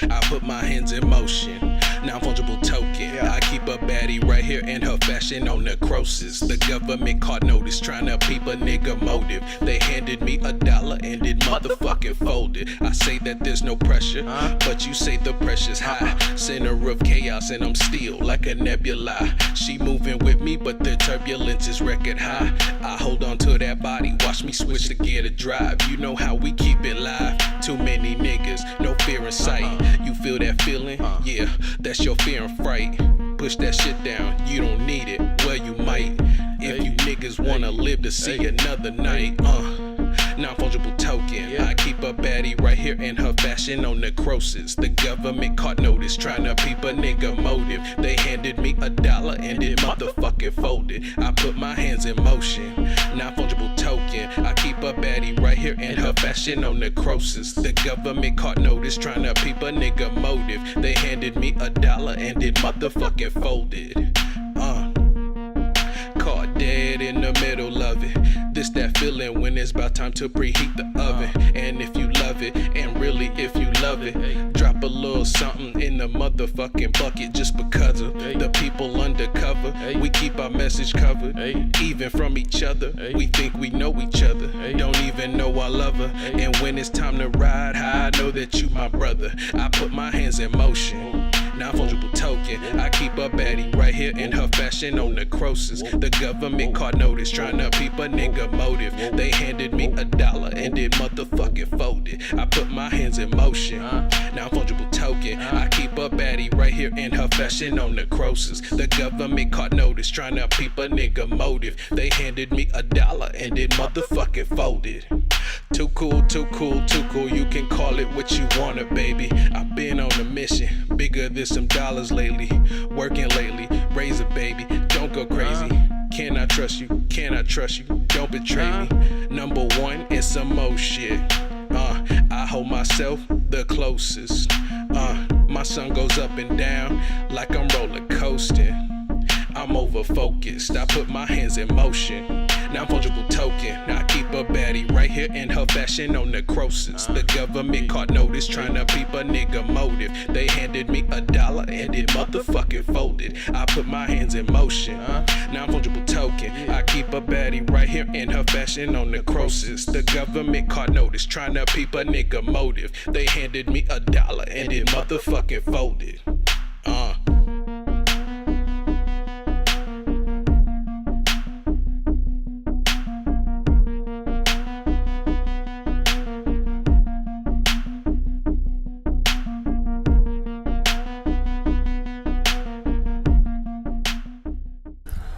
I put my hands in motion. Non-fungible token. I keep a baddie right here in her fashion on necrosis. The government caught notice trying to peep a nigga motive. They handed me $1 and it motherfucking folded. I say that there's no pressure, but you say the pressure's high. Center of chaos and I'm still like a nebula. She moving with me, but the turbulence is record high. I hold on to that body, watch me switch the gear to drive. You know how we keep it live. Too many niggas, no fear in sight. You feel that feeling? Yeah, that's your fear and fright. Push that shit down, you don't need it. Well, you might, if you niggas wanna live to see another night. Non-fungible token. I keep a baddie right here in her fashion on necrosis. The government caught notice trying to peep a nigga motive. They handed me $1 and it motherfucking folded. I put my hands in motion. Non-fungible token. I keep a baddie right here in her fashion on necrosis. The government caught notice trying to peep a nigga motive. They handed me $1 and it motherfucking folded. Caught dead in the middle of it. This that feeling when it's about time to preheat the oven. And if you love it, and really if you love it, drop a little something in the motherfucking bucket just because of the people undercover. We keep our message covered, even from each other. We think we know each other, don't even know I love her. And when it's time to ride high, I know that you my brother. I put my hands in motion. Non-fungible token. I keep a baddie right here in her fashion on necrosis. The government caught notice trying to peep a nigga motive. They handed me $1 and it motherfucking folded. I put my hands in motion. Non-fungible token. I keep a baddie right here in her fashion on necrosis. The government caught notice trying to peep a nigga motive. They handed me $1 and it motherfucking folded. Too cool, too cool, too cool. You can call it what you wanna, baby. I've been on a mission, bigger than some dollars lately. Working lately, raise a baby, don't go crazy. Can I trust you? Can I trust you? Don't betray me. Number one is some more shit. I hold myself the closest. My sun goes up and down like I'm roller coasting. I'm over focused. I put my hands in motion. Non-fungible token. I keep a baddie right here in her fashion on necrosis. The government caught notice trying to peep a nigga motive. They handed me $1 and it motherfucking folded. I put my hands in motion. Non-fungible token. I keep a baddie right here in her fashion on necrosis. The government caught notice trying to peep a nigga motive. They handed me $1 and it motherfucking folded.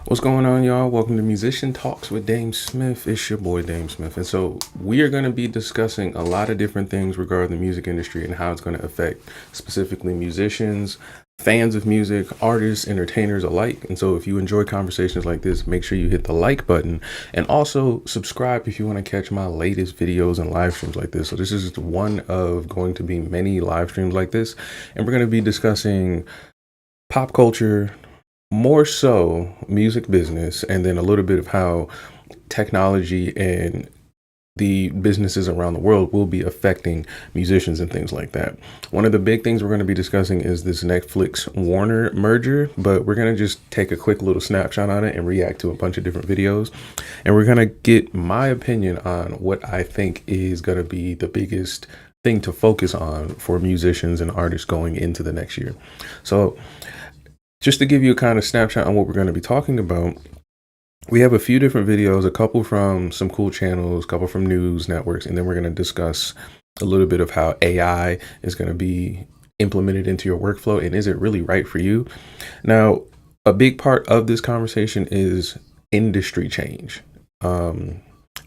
What's going on, y'all? Welcome to Musician Talks with DameSmiff. It's your boy DameSmiff. And so we are going to be discussing a lot of different things regarding the music industry and how it's going to affect specifically musicians, fans of music, artists, entertainers alike. And so if you enjoy conversations like this, make sure you hit the like button and also subscribe if you want to catch my latest videos and live streams like this. So this is one of going to be many live streams like this. And we're going to be discussing pop culture, more so music business, and then a little bit of how technology and the businesses around the world will be affecting musicians and things like that. One of the big things we're going to be discussing is this Netflix Warner merger, but we're going to just take a quick little snapshot on it and react to a bunch of different videos. And we're going to get my opinion on what I think is going to be the biggest thing to focus on for musicians and artists going into the next year. So just to give you a kind of snapshot on what we're going to be talking about, we have a few different videos, a couple from some cool channels, a couple from news networks, and then we're going to discuss a little bit of how AI is going to be implemented into your workflow and is it really right for you? Now, a big part of this conversation is industry change,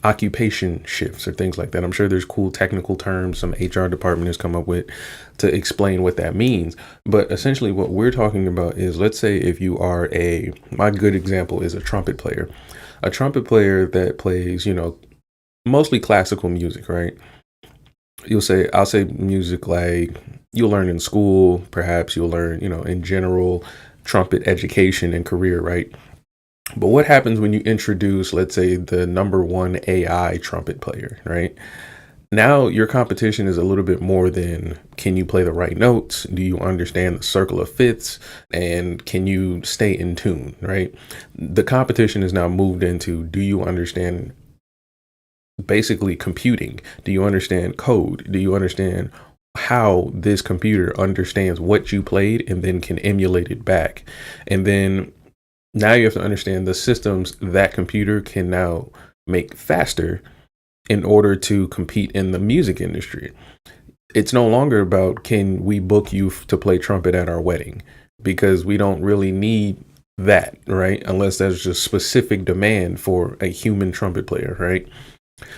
occupation shifts or things like that. I'm sure there's cool technical terms some HR department has come up with to explain what that means. But essentially what we're talking about is, let's say if you are my good example is a trumpet player that plays, mostly classical music, right? I'll say music like you'll learn in school, perhaps you'll learn, in general trumpet education and career, right? But what happens when you introduce, let's say, the #1 AI trumpet player, right? Now your competition is a little bit more than, can you play the right notes? Do you understand the circle of fifths? And can you stay in tune, right? The competition is now moved into, do you understand basically computing? Do you understand code? Do you understand how this computer understands what you played and then can emulate it back? And then now you have to understand the systems that computer can now make faster in order to compete in the music industry. It's no longer about, can we book you to play trumpet at our wedding? Because we don't really need that, right? Unless there's just specific demand for a human trumpet player, right?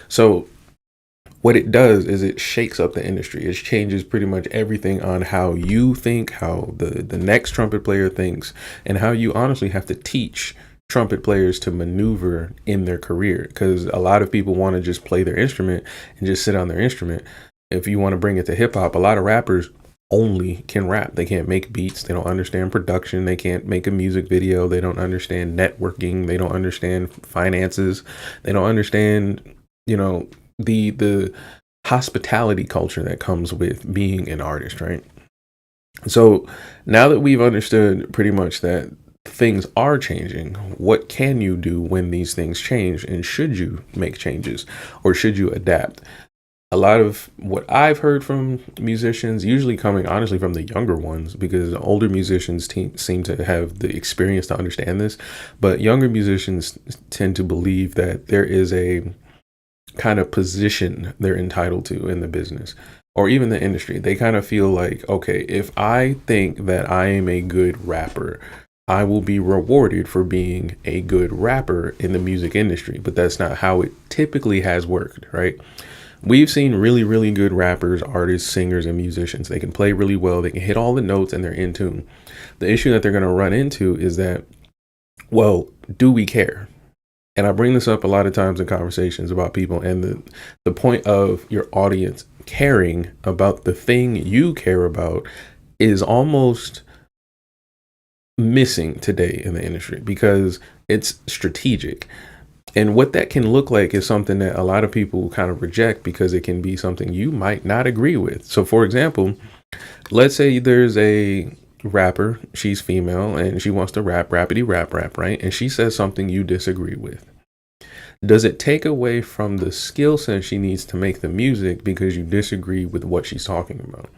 So what it does is it shakes up the industry. It changes pretty much everything on how you think, how the next trumpet player thinks, and how you honestly have to teach trumpet players to maneuver in their career. Because a lot of people want to just play their instrument and just sit on their instrument. If you want to bring it to hip hop, a lot of rappers only can rap. They can't make beats. They don't understand production. They can't make a music video. They don't understand networking. They don't understand finances. They don't understand, the hospitality culture that comes with being an artist, right? So now that we've understood pretty much that things are changing, what can you do when these things change? And should you make changes or should you adapt? A lot of what I've heard from musicians, usually coming honestly from the younger ones, because older musicians seem to have the experience to understand this, but younger musicians tend to believe that there is a kind of position they're entitled to in the business or even the industry. They kind of feel like, okay, if I think that I am a good rapper, I will be rewarded for being a good rapper in the music industry. But that's not how it typically has worked, right? We've seen really, really good rappers, artists, singers, and musicians. They can play really well. They can hit all the notes and they're in tune. The issue that they're going to run into is that, well, do we care? And I bring this up a lot of times in conversations about people, and the point of your audience caring about the thing you care about is almost missing today in the industry because it's strategic. And what that can look like is something that a lot of people kind of reject because it can be something you might not agree with. So for example, let's say there's a rapper, she's female and she wants to rap, rappity rap, right? And she says something you disagree with. Does it take away from the skill set she needs to make the music because you disagree with what she's talking about?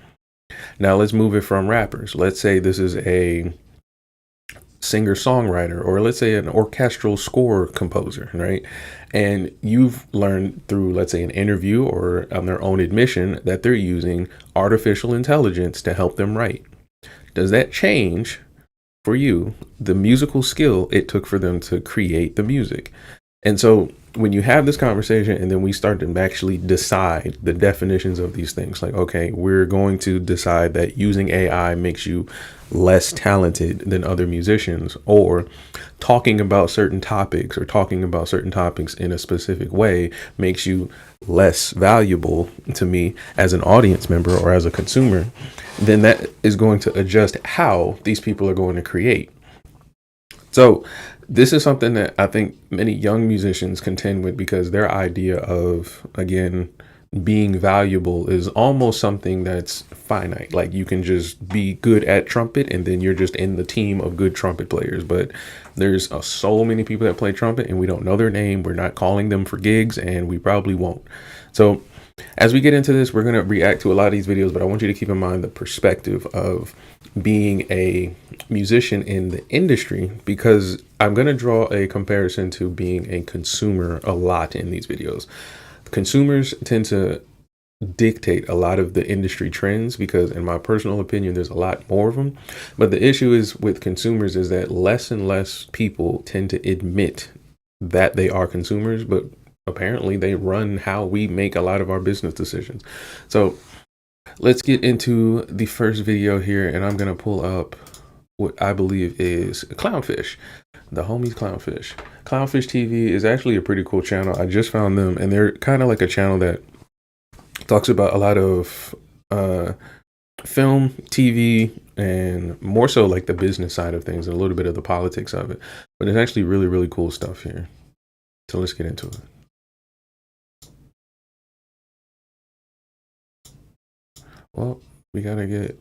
Now let's move it from rappers. Let's say this is a singer-songwriter, or let's say an orchestral score composer, right? And you've learned through, let's say, an interview or on their own admission that they're using artificial intelligence to help them write. Does that change for you the musical skill it took for them to create the music? And so when you have this conversation and then we start to actually decide the definitions of these things, like, okay, we're going to decide that using AI makes you less talented than other musicians, or talking about certain topics in a specific way makes you less valuable to me as an audience member or as a consumer, then that is going to adjust how these people are going to create. So this is something that I think many young musicians contend with because their idea of, again, being valuable is almost something that's finite. Like you can just be good at trumpet and then you're just in the team of good trumpet players. But there's so many people that play trumpet and we don't know their name. We're not calling them for gigs and we probably won't. So as we get into this, we're going to react to a lot of these videos, but I want you to keep in mind the perspective of being a musician in the industry, because I'm going to draw a comparison to being a consumer a lot in these videos. Consumers tend to dictate a lot of the industry trends because, in my personal opinion, there's a lot more of them. But the issue is with consumers is that less and less people tend to admit that they are consumers, but apparently they run how we make a lot of our business decisions. So let's get into the first video here, and I'm going to pull up what I believe is Clownfish, the homies Clownfish. Clownfish TV is actually a pretty cool channel. I just found them, and they're kind of like a channel that talks about a lot of film, TV, and more so like the business side of things and a little bit of the politics of it. But it's actually really, really cool stuff here. So let's get into it. Well, we gotta get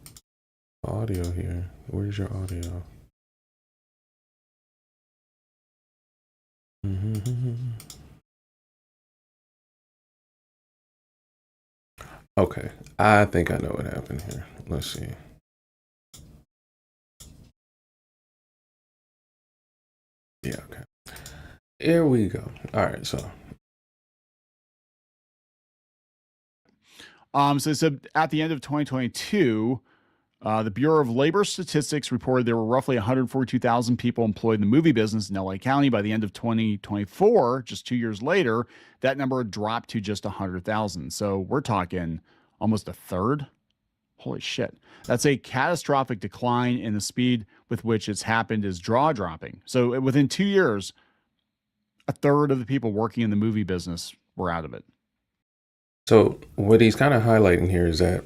audio here. Where's your audio? Okay, I think I know what happened here. Let's see. Yeah, okay. Here we go. All right, so So it said at the end of 2022, the Bureau of Labor Statistics reported there were roughly 142,000 people employed in the movie business in LA County. By the end of 2024, just 2 years later, that number dropped to just 100,000. So we're talking almost a third. Holy shit. That's a catastrophic decline in the speed with which it's happened is jaw dropping. So within 2 years, a third of the people working in the movie business were out of it. So what he's kind of highlighting here is that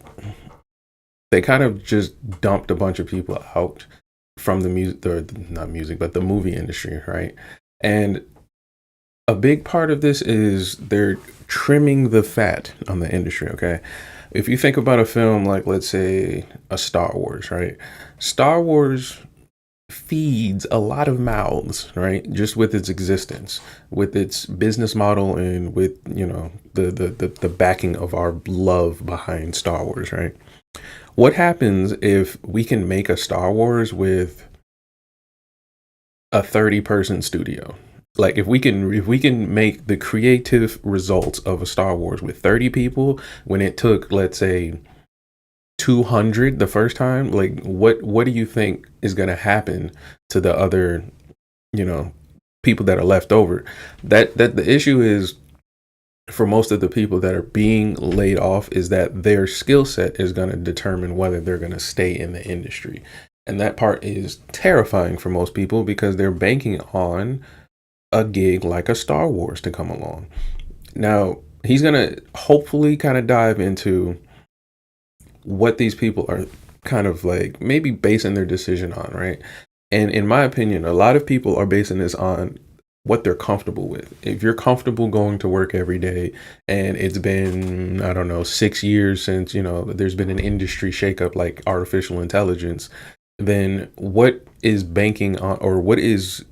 they kind of just dumped a bunch of people out from the music, or not music, but the movie industry, right? And a big part of this is they're trimming the fat on the industry, okay? If you think about a film like, let's say, a Star Wars, right? Star Wars feeds a lot of mouths, right? Just with its existence, with its business model, and with, you know, the backing of our love behind Star Wars, right? What happens if we can make a Star Wars with a 30-person studio? Like if we can make the creative results of a Star Wars with 30 people when it took, let's say, 200 the first time, like what do you think is going to happen to the other, you know, people that are left over? That the issue is, for most of the people that are being laid off, is that their skill set is going to determine whether they're going to stay in the industry. And that part is terrifying for most people because they're banking on a gig like a Star Wars to come along. Now, he's going to hopefully kind of dive into what these people are kind of like maybe basing their decision on, right? And in my opinion, a lot of people are basing this on what they're comfortable with. If you're comfortable going to work every day and it's been, I don't know, 6 years since, you know, there's been an industry shakeup like artificial intelligence, then what is banking on, or what is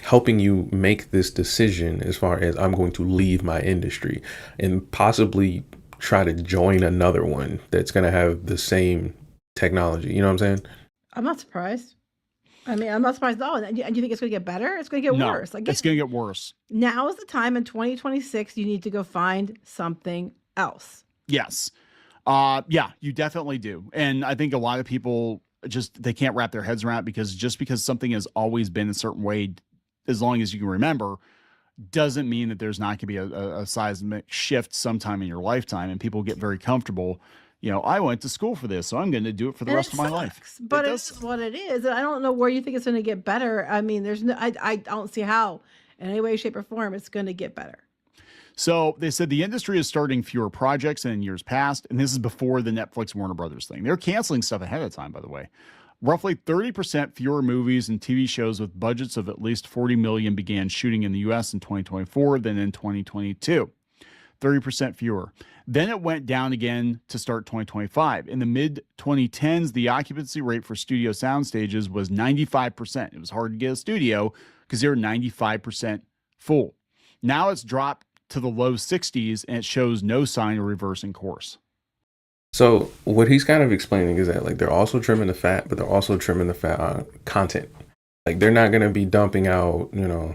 helping you make this decision as far as I'm going to leave my industry and possibly try to join another one that's going to have the same technology? You know what I'm saying? I'm not surprised. I mean, I'm not surprised at all. And you think it's going to get better? It's going to get No, worse. Like it's going to get worse. now is the time in 2026. You need to go find something else. Yes. Yeah, you definitely do. And I think a lot of people just, they can't wrap their heads around it because just because something has always been a certain way, as long as you can remember, doesn't mean that there's not going to be a seismic shift sometime in your lifetime. And people get very comfortable. You know, I went to school for this, so I'm going to do it for the And rest it of my life. sucks, but It it does. is what it is. And I don't know where you think it's going to get better. I mean, there's no, I don't see how in any way, shape, or form it's going to get better. So they said the industry is starting fewer projects than in years past, and this is before the Netflix Warner Brothers thing. They're canceling stuff ahead of time, by the way. Roughly 30% fewer movies and TV shows with budgets of at least 40 million began shooting in the US in 2024 than in 2022. 30% fewer. Then it went down again to start 2025. In the mid 2010s, the occupancy rate for studio sound stages was 95%. It was hard to get a studio because they were 95% full. Now it's dropped to the low 60s and it shows no sign of reversing course. So what he's kind of explaining is that like they're also trimming the fat, but they're also trimming the fat on content. Like they're not going to be dumping out, you know,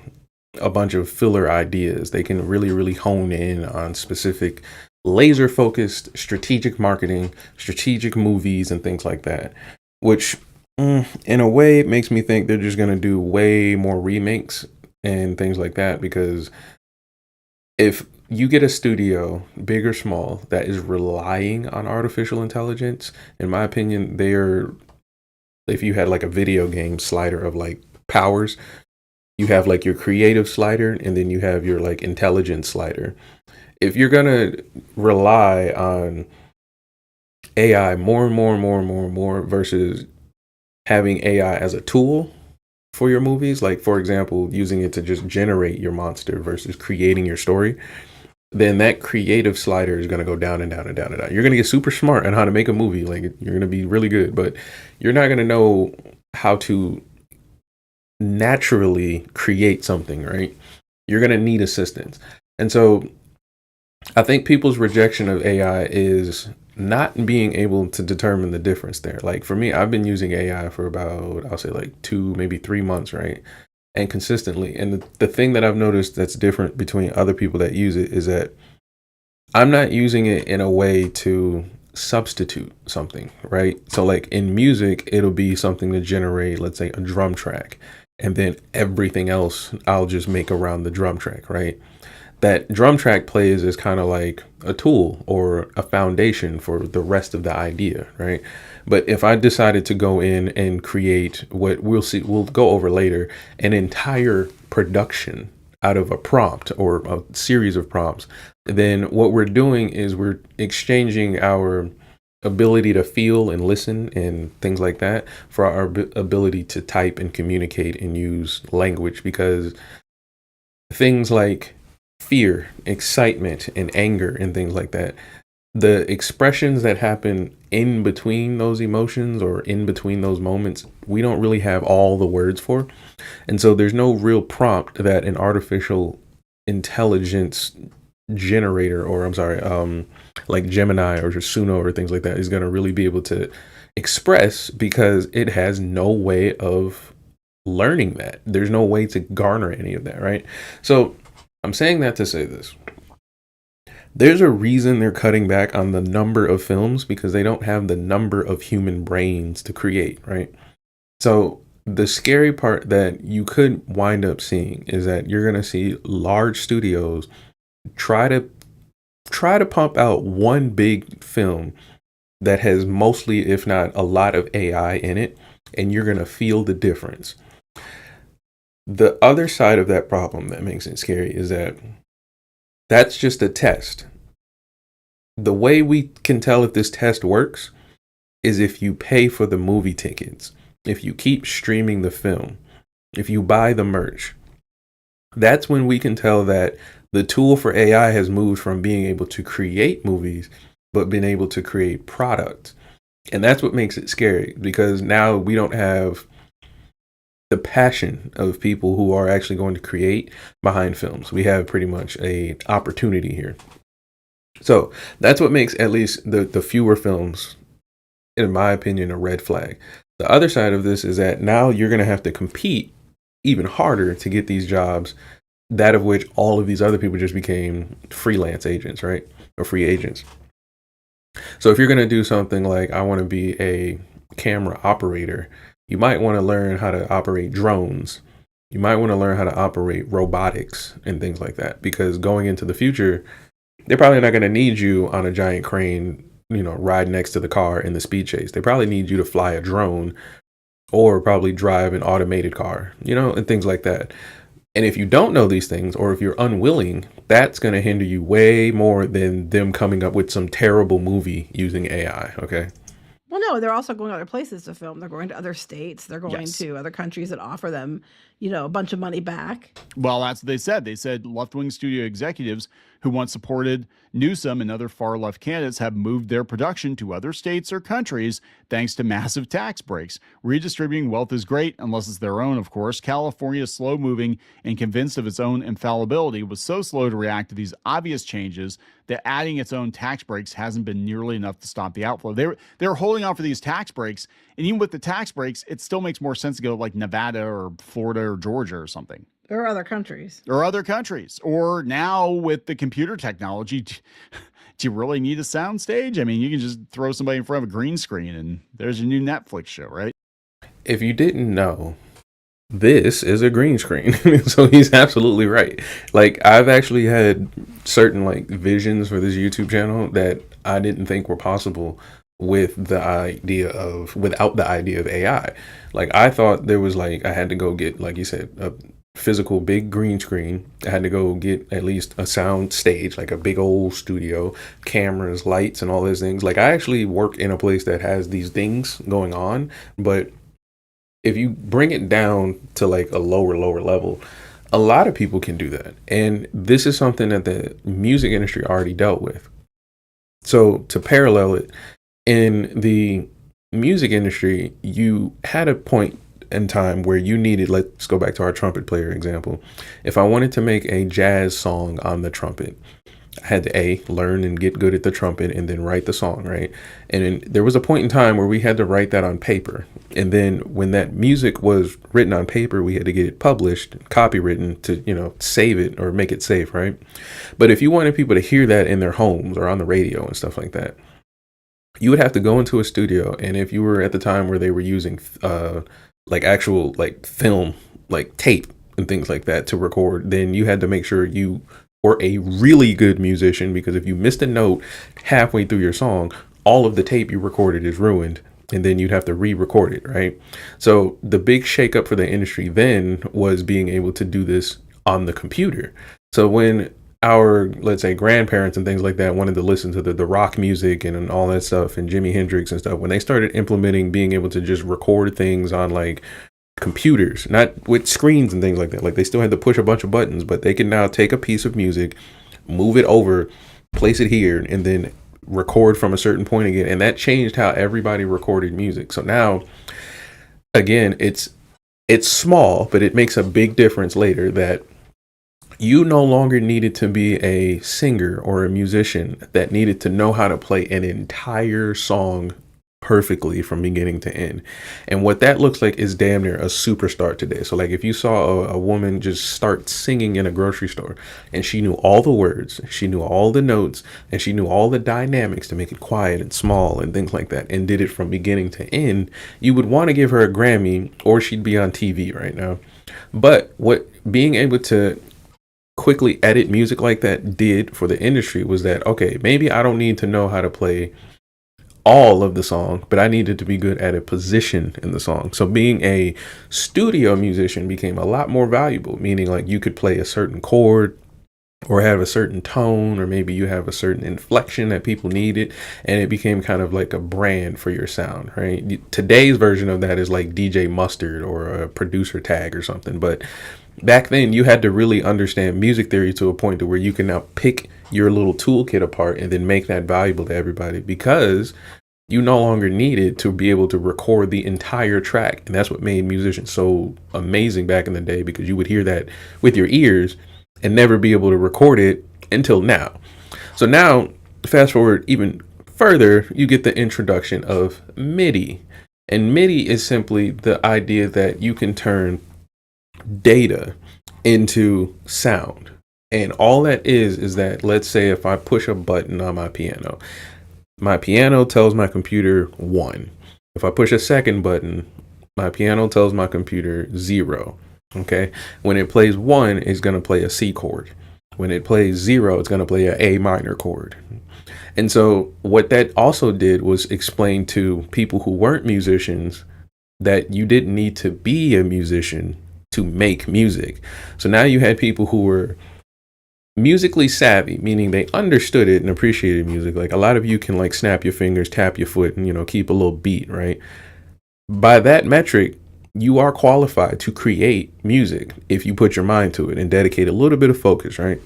a bunch of filler ideas. They can really, really hone in on specific laser focused strategic marketing, strategic movies and things like that, which in a way it makes me think they're just going to do way more remakes and things like that. Because if you get a studio, big or small, that is relying on artificial intelligence, in my opinion, if you had like a video game slider of like powers, you have like your creative slider and then you have your like intelligence slider. If you're going to rely on AI more and more and more and more and more versus having AI as a tool for your movies, like for example, using it to just generate your monster versus creating your story, then that creative slider is going to go down and down and down and down. You're going to get super smart on how to make a movie. Like, you're going to be really good, but you're not going to know how to naturally create something, right? You're going to need assistance. And so I think people's rejection of AI is not being able to determine the difference there. Like, for me, I've been using AI for about, I'll say like 2, maybe 3 months, right? And consistently. And the thing that I've noticed that's different between other people that use it is that I'm not using it in a way to substitute something, right? So like in music, it'll be something to generate, let's say, a drum track. And then everything else I'll just make around the drum track, right? That drum track plays is kind of like a tool or a foundation for the rest of the idea, right? But if I decided to go in and create what we'll go over later, an entire production out of a prompt or a series of prompts, then what we're doing is we're exchanging our ability to feel and listen and things like that for our ability to type and communicate and use language, because things like fear, excitement, and anger and things like that, the expressions that happen in between those emotions or in between those moments, we don't really have all the words for. And so there's no real prompt that an artificial intelligence generator, or I'm sorry, like Gemini or Suno or things like that, is going to really be able to express, because it has no way of learning that. There's no way to garner any of that, right? So I'm saying that to say this. There's a reason they're cutting back on the number of films, because they don't have the number of human brains to create, right? So the scary part that you could wind up seeing is that you're going to see large studios try to pump out one big film that has mostly, if not a lot, of AI in it, and you're going to feel the difference. The other side of that problem that makes it scary is that that's just a test. The way we can tell if this test works is if you pay for the movie tickets, if you keep streaming the film, if you buy the merch. That's when we can tell that the tool for AI has moved from being able to create movies, but being able to create product. And that's what makes it scary, because now we don't have the passion of people who are actually going to create behind films. We have pretty much a opportunity here. So that's what makes at least the fewer films, in my opinion, a red flag. The other side of this is that now you're going to have to compete even harder to get these jobs, that of which all of these other people just became freelance agents, right? Or free agents. So if you're going to do something like, I want to be a camera operator, you might want to learn how to operate drones. You might want to learn how to operate robotics and things like that, because going into the future, they're probably not going to need you on a giant crane, ride next to the car in the speed chase. They probably need you to fly a drone or probably drive an automated car, and things like that. And if you don't know these things, or if you're unwilling, that's going to hinder you way more than them coming up with some terrible movie using AI. Okay. Well, no, they're also going other places to film. They're going to other states. They're going Yes. to other countries that offer them, a bunch of money back. Well, that's what they said. They said left-wing studio executives who once supported Newsom and other far-left candidates have moved their production to other states or countries thanks to massive tax breaks. Redistributing wealth is great, unless it's their own, of course. California is slow-moving and convinced of its own infallibility, was so slow to react to these obvious changes that adding its own tax breaks hasn't been nearly enough to stop the outflow. They're holding on for these tax breaks, and even with the tax breaks, it still makes more sense to go like Nevada or Florida or Georgia or something. Or other countries. Or now with the computer technology, do you really need a sound stage? I mean, you can just throw somebody in front of a green screen and there's your new Netflix show, right? If you didn't know, this is a green screen. So he's absolutely right. Like, I've actually had certain visions for this YouTube channel that I didn't think were possible without the idea of AI. Like, I thought there was I had to go get, like you said, a physical big green screen. I had to go get at least a sound stage, like a big old studio, cameras, lights, and all those things. I actually work in a place that has these things going on, but if you bring it down to a lower level, A lot of people can do that. And this is something that the music industry already dealt with. So to parallel it, in the music industry, you had a point in time where you needed, let's go back to our trumpet player example. If I wanted to make a jazz song on the trumpet, I had to learn and get good at the trumpet and then write the song, right? And then there was a point in time where we had to write that on paper. And then when that music was written on paper, we had to get it published, copywritten to, save it or make it safe, right? But if you wanted people to hear that in their homes or on the radio and stuff like that, you would have to go into a studio. And if you were at the time where they were using actual film, like tape and things like that to record, then you had to make sure you or a really good musician, because if you missed a note halfway through your song, all of the tape you recorded is ruined, and then you'd have to re-record it, right? So the big shakeup for the industry then was being able to do this on the computer. So when our, let's say, grandparents and things like that wanted to listen to the rock music and all that stuff and Jimi Hendrix and stuff, when they started implementing being able to just record things on computers, not with screens and things like that. They still had to push a bunch of buttons, but they can now take a piece of music, move it over, place it here, and then record from a certain point again. And that changed how everybody recorded music. So now, again, it's small, but it makes a big difference later that you no longer needed to be a singer or a musician that needed to know how to play an entire song perfectly from beginning to end. And what that looks like is damn near a superstar today. So if you saw a woman just start singing in a grocery store and she knew all the words, she knew all the notes, and she knew all the dynamics to make it quiet and small and things like that, and did it from beginning to end, you would want to give her a Grammy or she'd be on TV right now. But what being able to quickly edit music like that did for the industry was that, okay, maybe I don't need to know how to play all of the song, but I needed to be good at a position in the song. So being a studio musician became a lot more valuable, meaning you could play a certain chord or have a certain tone, or maybe you have a certain inflection that people needed, and it became kind of like a brand for your sound, right? Today's version of that is like DJ Mustard or a producer tag or something, but back then you had to really understand music theory to a point to where you can now pick your little toolkit apart and then make that valuable to everybody, because you no longer needed to be able to record the entire track. And that's what made musicians so amazing back in the day, because you would hear that with your ears and never be able to record it until now. So now, fast forward even further, you get the introduction of MIDI. And MIDI is simply the idea that you can turn data into sound. And all that is that, let's say if I push a button on my piano tells my computer 1. If I push a second button, my piano tells my computer 0. Okay. When it plays 1, it's going to play a C chord. When it plays 0, it's going to play an A minor chord. And so what that also did was explain to people who weren't musicians that you didn't need to be a musician to make music. So now you had people who were musically savvy, meaning they understood it and appreciated music. A lot of you can snap your fingers, tap your foot, and keep a little beat, right? By that metric, you are qualified to create music if you put your mind to it and dedicate a little bit of focus, right?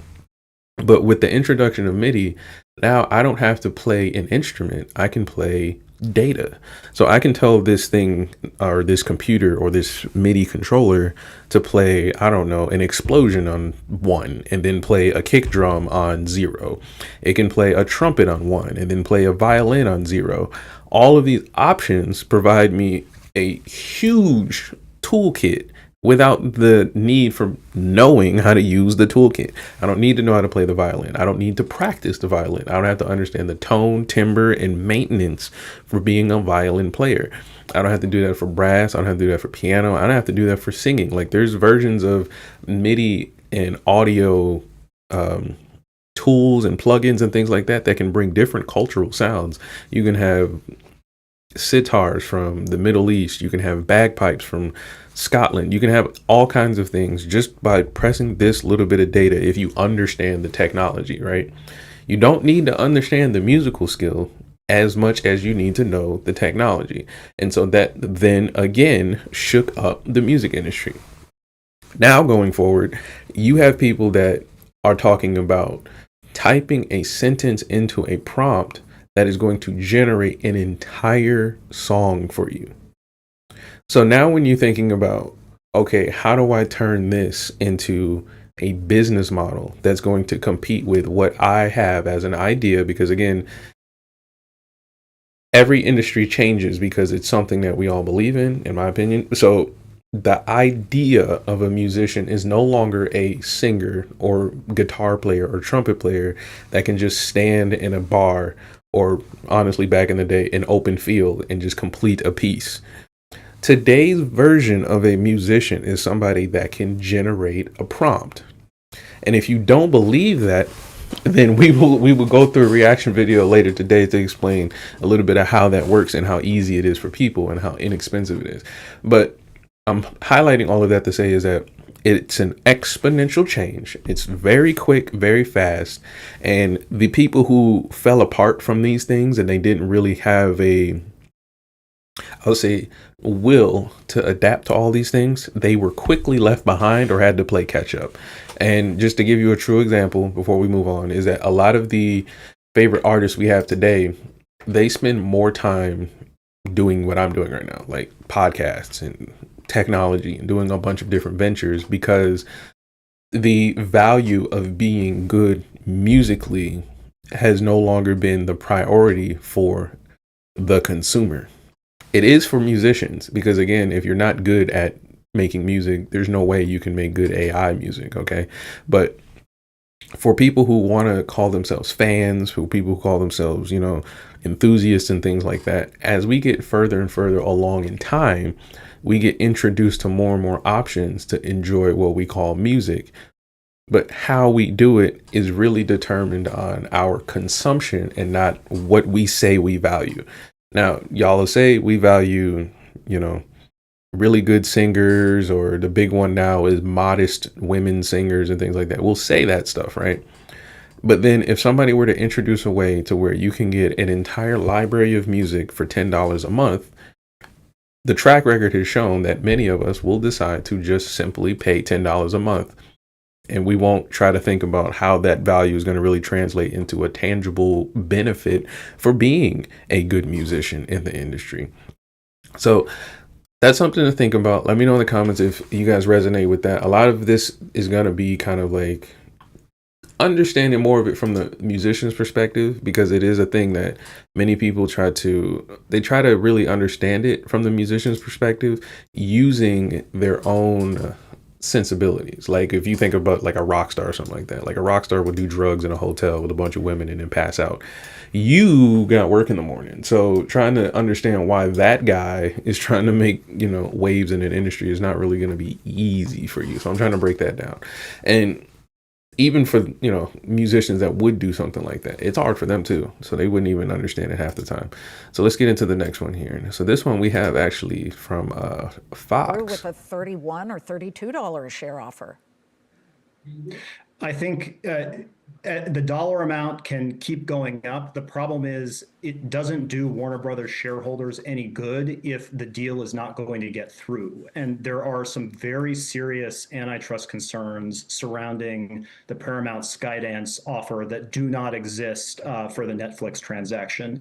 But with the introduction of MIDI, now I don't have to play an instrument. I can play data. So I can tell this thing or this computer or this MIDI controller to play, I don't know, an explosion on 1 and then play a kick drum on 0. It can play a trumpet on 1 and then play a violin on 0. All of these options provide me a huge toolkit without the need for knowing how to use the toolkit. I don't need to know how to play the violin. I don't need to practice the violin. I don't have to understand the tone, timbre, and maintenance for being a violin player. I don't have to do that for brass. I don't have to do that for piano. I don't have to do that for singing. There's versions of MIDI and audio tools and plugins and things like that that can bring different cultural sounds. You can have sitars from the Middle East. You can have bagpipes from Scotland. You can have all kinds of things just by pressing this little bit of data if you understand the technology, right? You don't need to understand the musical skill as much as you need to know the technology. And so that then again shook up the music industry. Now going forward, you have people that are talking about typing a sentence into a prompt that is going to generate an entire song for you. So now when you're thinking about, okay, how do I turn this into a business model that's going to compete with what I have as an idea? Because again, every industry changes because it's something that we all believe in my opinion. So the idea of a musician is no longer a singer or guitar player or trumpet player that can just stand in a bar, or honestly back in the day, an open field, and just complete a piece. Today's version of a musician is somebody that can generate a prompt. And if you don't believe that, then we will go through a reaction video later today to explain a little bit of how that works and how easy it is for people and how inexpensive it is. But I'm highlighting all of that to say is that it's an exponential change. It's very quick, very fast. And the people who fell apart from these things and they didn't really have I would say, will to adapt to all these things, they were quickly left behind or had to play catch up. And just to give you a true example before we move on, is that a lot of the favorite artists we have today, they spend more time doing what I'm doing right now, like podcasts and technology and doing a bunch of different ventures, because the value of being good musically has no longer been the priority for the consumer. It is for musicians, because again, if you're not good at making music, there's no way you can make good AI music. Okay. But for people who want to call themselves fans, for people who call themselves, enthusiasts and things like that, as we get further and further along in time, we get introduced to more and more options to enjoy what we call music. But how we do it is really determined on our consumption and not what we say we value. Now, y'all will say we value, really good singers, or the big one now is modest women singers and things like that. We'll say that stuff, right? But then if somebody were to introduce a way to where you can get an entire library of music for $10 a month, the track record has shown that many of us will decide to just simply pay $10 a month. And we won't try to think about how that value is going to really translate into a tangible benefit for being a good musician in the industry. So that's something to think about. Let me know in the comments if you guys resonate with that. A lot of this is going to be kind of like understanding more of it from the musician's perspective, because it is a thing that many people try to really understand it from the musician's perspective using their own sensibilities. Like if you think about like a rock star or something like that, like a rock star would do drugs in a hotel with a bunch of women and then pass out. You got work in the morning. So trying to understand why that guy is trying to make, waves in an industry is not really going to be easy for you. So I'm trying to break that down. And even for, musicians that would do something like that, it's hard for them too. So they wouldn't even understand it half the time. So let's get into the next one here. So this one we have actually from Fox. With a $31 or $32 a share offer. I think the dollar amount can keep going up. The problem is it doesn't do Warner Brothers shareholders any good if the deal is not going to get through. And there are some very serious antitrust concerns surrounding the Paramount-SkyDance offer that do not exist for the Netflix transaction.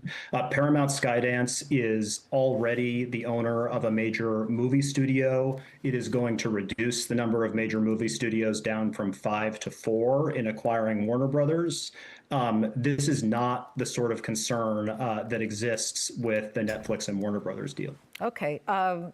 Paramount-SkyDance is already the owner of a major movie studio. It is going to reduce the number of major movie studios down from 5 to 4 in acquiring Warner Brothers. This is not the sort of concern that exists with the Netflix and Warner Brothers deal. Okay. The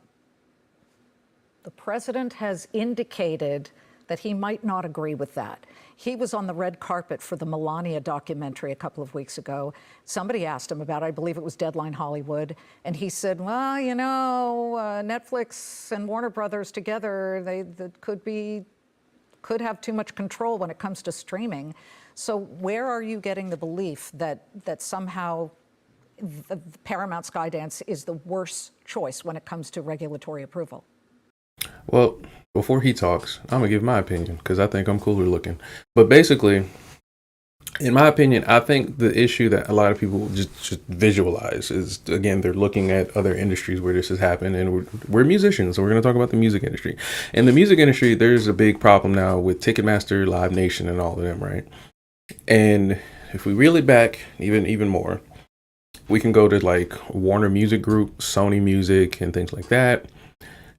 president has indicated that he might not agree with that. He was on the red carpet for the Melania documentary a couple of weeks ago. Somebody asked him about it, I believe it was Deadline Hollywood, and he said, well, Netflix and Warner Brothers together, they could have too much control when it comes to streaming. So where are you getting the belief that somehow the Paramount-SkyDance is the worst choice when it comes to regulatory approval? Well, before he talks, I'm gonna give my opinion because I think I'm cooler looking. But basically, In my opinion, I think the issue that a lot of people just visualize is, again, they're looking at other industries where this has happened, and we're musicians, so we're going to talk about the music industry. In the music industry, there's a big problem now with Ticketmaster, Live Nation, and all of them, right? And if we reel it back even more, we can go to like Warner Music Group, Sony Music, and things like that.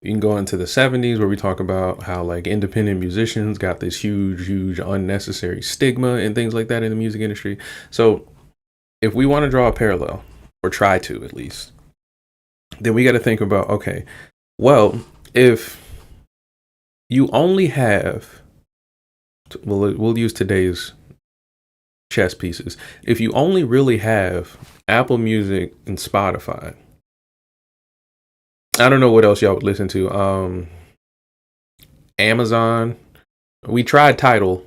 You can go into the 70s where we talk about how like independent musicians got this huge unnecessary stigma and things like that in the music industry. So if we want to draw a parallel, or try to at least, then we got to think about, okay, well, if you only have, well, we'll use today's chess pieces. If you only really have Apple Music and Spotify, I don't know what else y'all would listen to. Amazon. We tried Tidal.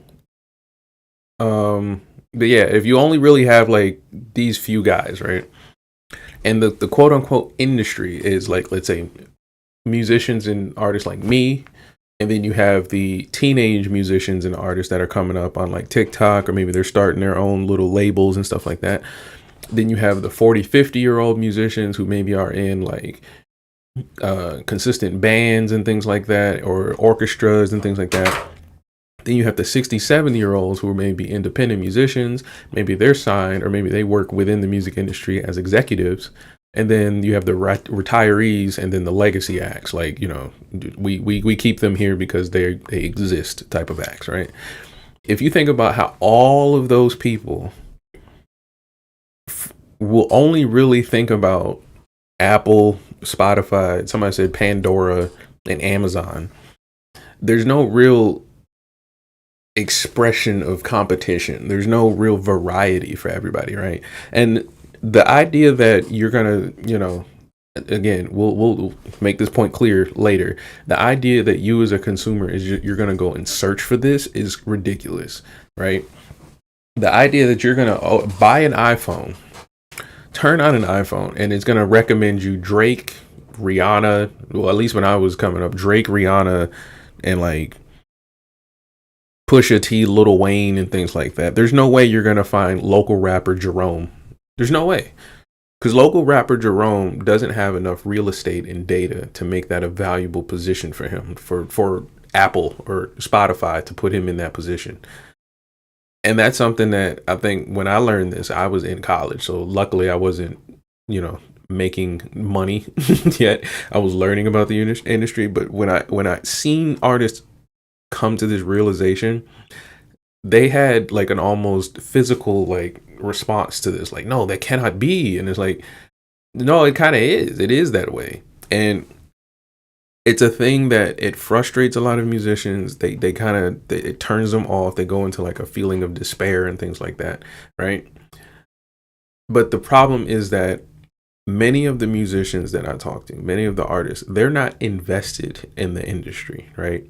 But yeah, if you only really have like these few guys, right? And the quote unquote industry is like, let's say, musicians and artists like me. And then you have the teenage musicians and artists that are coming up on like TikTok, or maybe they're starting their own little labels and stuff like that. Then you have the 40, 50-year-old musicians who maybe are in like consistent bands and things like that, or orchestras and things like that. Then you have the 60, 70-year-olds who are maybe independent musicians, maybe they're signed, or maybe they work within the music industry as executives. And then you have the retirees, and then the legacy acts, like, you know, we keep them here because they exist type of acts, right? If you think about how all of those people will only really think about Apple, Spotify, somebody said Pandora, and Amazon, there's no real expression of competition. There's no real variety for everybody, right? And the idea that you're gonna, you know, again, we'll make this point clear later. The idea that you as a consumer is you're gonna go and search for this is ridiculous, right? The idea that you're gonna buy an iPhone, turn on an iPhone, and it's gonna recommend you Drake, Rihanna. Well, at least when I was coming up, Drake, Rihanna, and like Pusha T, Lil Wayne, and things like that. There's no way you're gonna find local rapper Jerome. There's no way, because local rapper Jerome doesn't have enough real estate and data to make that a valuable position for him, for Apple or Spotify to put him in that position. And that's something that I think when I learned this, I was in college. So luckily I wasn't, you know, making money yet. I was learning about the industry. But when I seen artists come to this realization, they had like an almost physical like response to this. Like, no, that cannot be. And it's like, no, it kind of is. It is that way. And it's a thing that it frustrates a lot of musicians. They kind of, it turns them off. They go into like a feeling of despair and things like that, right? But the problem is that many of the musicians that I talk to, many of the artists, they're not invested in the industry, right?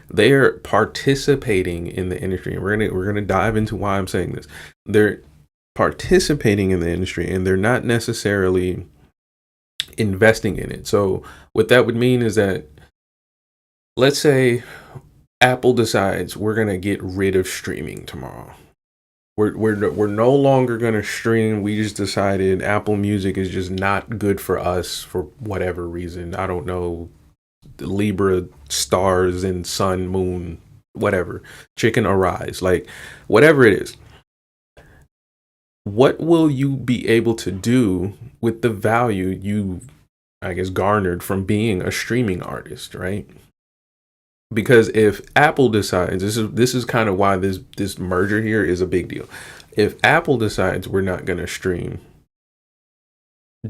They are participating in the industry, and we're gonna dive into why I'm saying this. They're participating in the industry, and they're not necessarily investing in it. So what that would mean is that, let's say Apple decides we're gonna get rid of streaming tomorrow. We're no longer gonna stream. We just decided Apple Music is just not good for us for whatever reason. I don't know. Libra, stars, and sun, moon, whatever, chicken arise, like whatever it is. What will you be able to do with the value you, I guess, garnered from being a streaming artist, right? Because if Apple decides, this is kind of why this merger here is a big deal. If Apple decides we're not going to stream,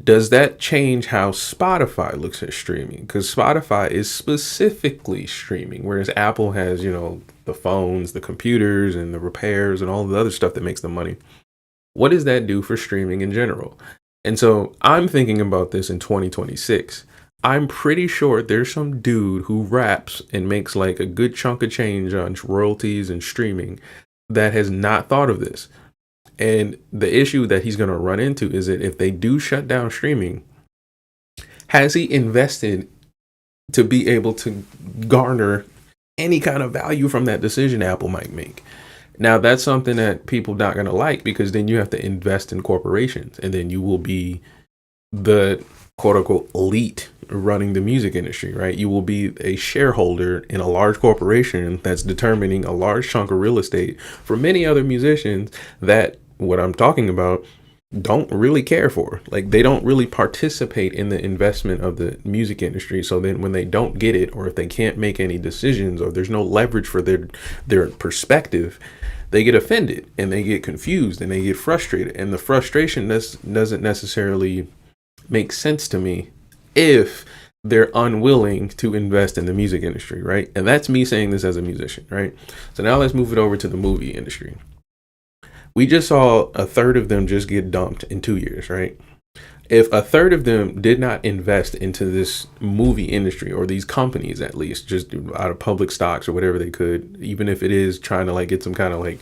does that change how Spotify looks at streaming? Because Spotify is specifically streaming, whereas Apple has, you know, the phones, the computers, and the repairs, and all the other stuff that makes them money. What does that do for streaming in general? And so I'm thinking about this in 2026. I'm pretty sure there's some dude who raps and makes like a good chunk of change on royalties and streaming that has not thought of this. And the issue that he's going to run into is that if they do shut down streaming, has he invested to be able to garner any kind of value from that decision Apple might make? Now that's something that people not going to like, because then you have to invest in corporations, and then you will be the quote unquote elite running the music industry, right? You will be a shareholder in a large corporation that's determining a large chunk of real estate for many other musicians that, what I'm talking about, don't really care for. Like, they don't really participate in the investment of the music industry. So then when they don't get it, or if they can't make any decisions, or there's no leverage for their perspective, they get offended and they get confused and they get frustrated. And the frustration doesn't necessarily make sense to me if they're unwilling to invest in the music industry, right? And that's me saying this as a musician, right? So now let's move it over to the movie industry. We just saw a third of them just get dumped in 2 years, right? If a third of them did not invest into this movie industry, or these companies at least, just out of public stocks or whatever they could, even if it is trying to like get some kind of like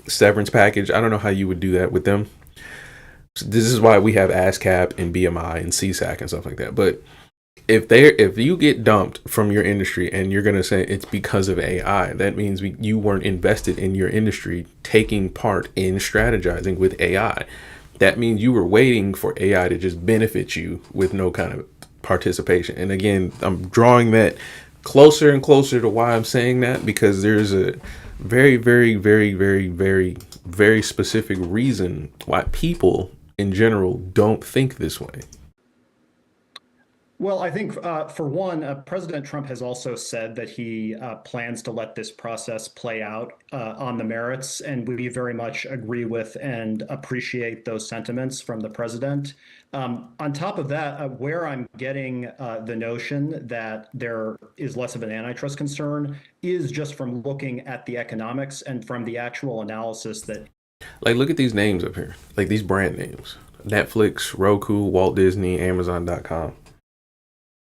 severance package, I don't know how you would do that with them. So this is why we have ASCAP and BMI and CSAC and stuff like that. But if you get dumped from your industry and you're going to say it's because of AI, that means you weren't invested in your industry taking part in strategizing with AI. That means you were waiting for AI to just benefit you with no kind of participation. And again, I'm drawing that closer and closer to why I'm saying that, because there's a very, very, very, very, very, very specific reason why people in general don't think this way. Well, I think for one, President Trump has also said that he plans to let this process play out on the merits, and we very much agree with and appreciate those sentiments from the president. On top of that, where I'm getting the notion that there is less of an antitrust concern is just from looking at the economics and from the actual analysis that. Like, look at these names up here, like these brand names: Netflix, Roku, Walt Disney, Amazon.com.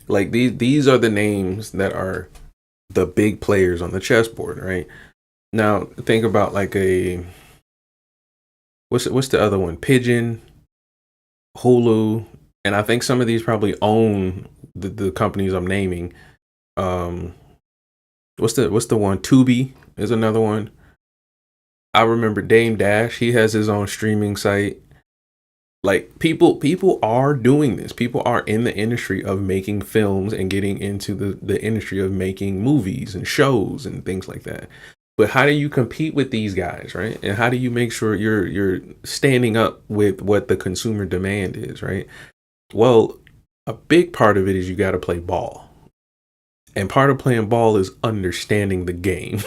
Like these are the names that are the big players on the chessboard, right? Now think about like what's the other one? Pigeon, Hulu, and I think some of these probably own the companies I'm naming. What's the one? Tubi is another one. I remember Dame Dash. He has his own streaming site. Like people are doing this. People are in the industry of making films and getting into the industry of making movies and shows and things like that. But how do you compete with these guys, right? And how do you make sure you're standing up with what the consumer demand is, right? Well, a big part of it is you got to play ball. And part of playing ball is understanding the game.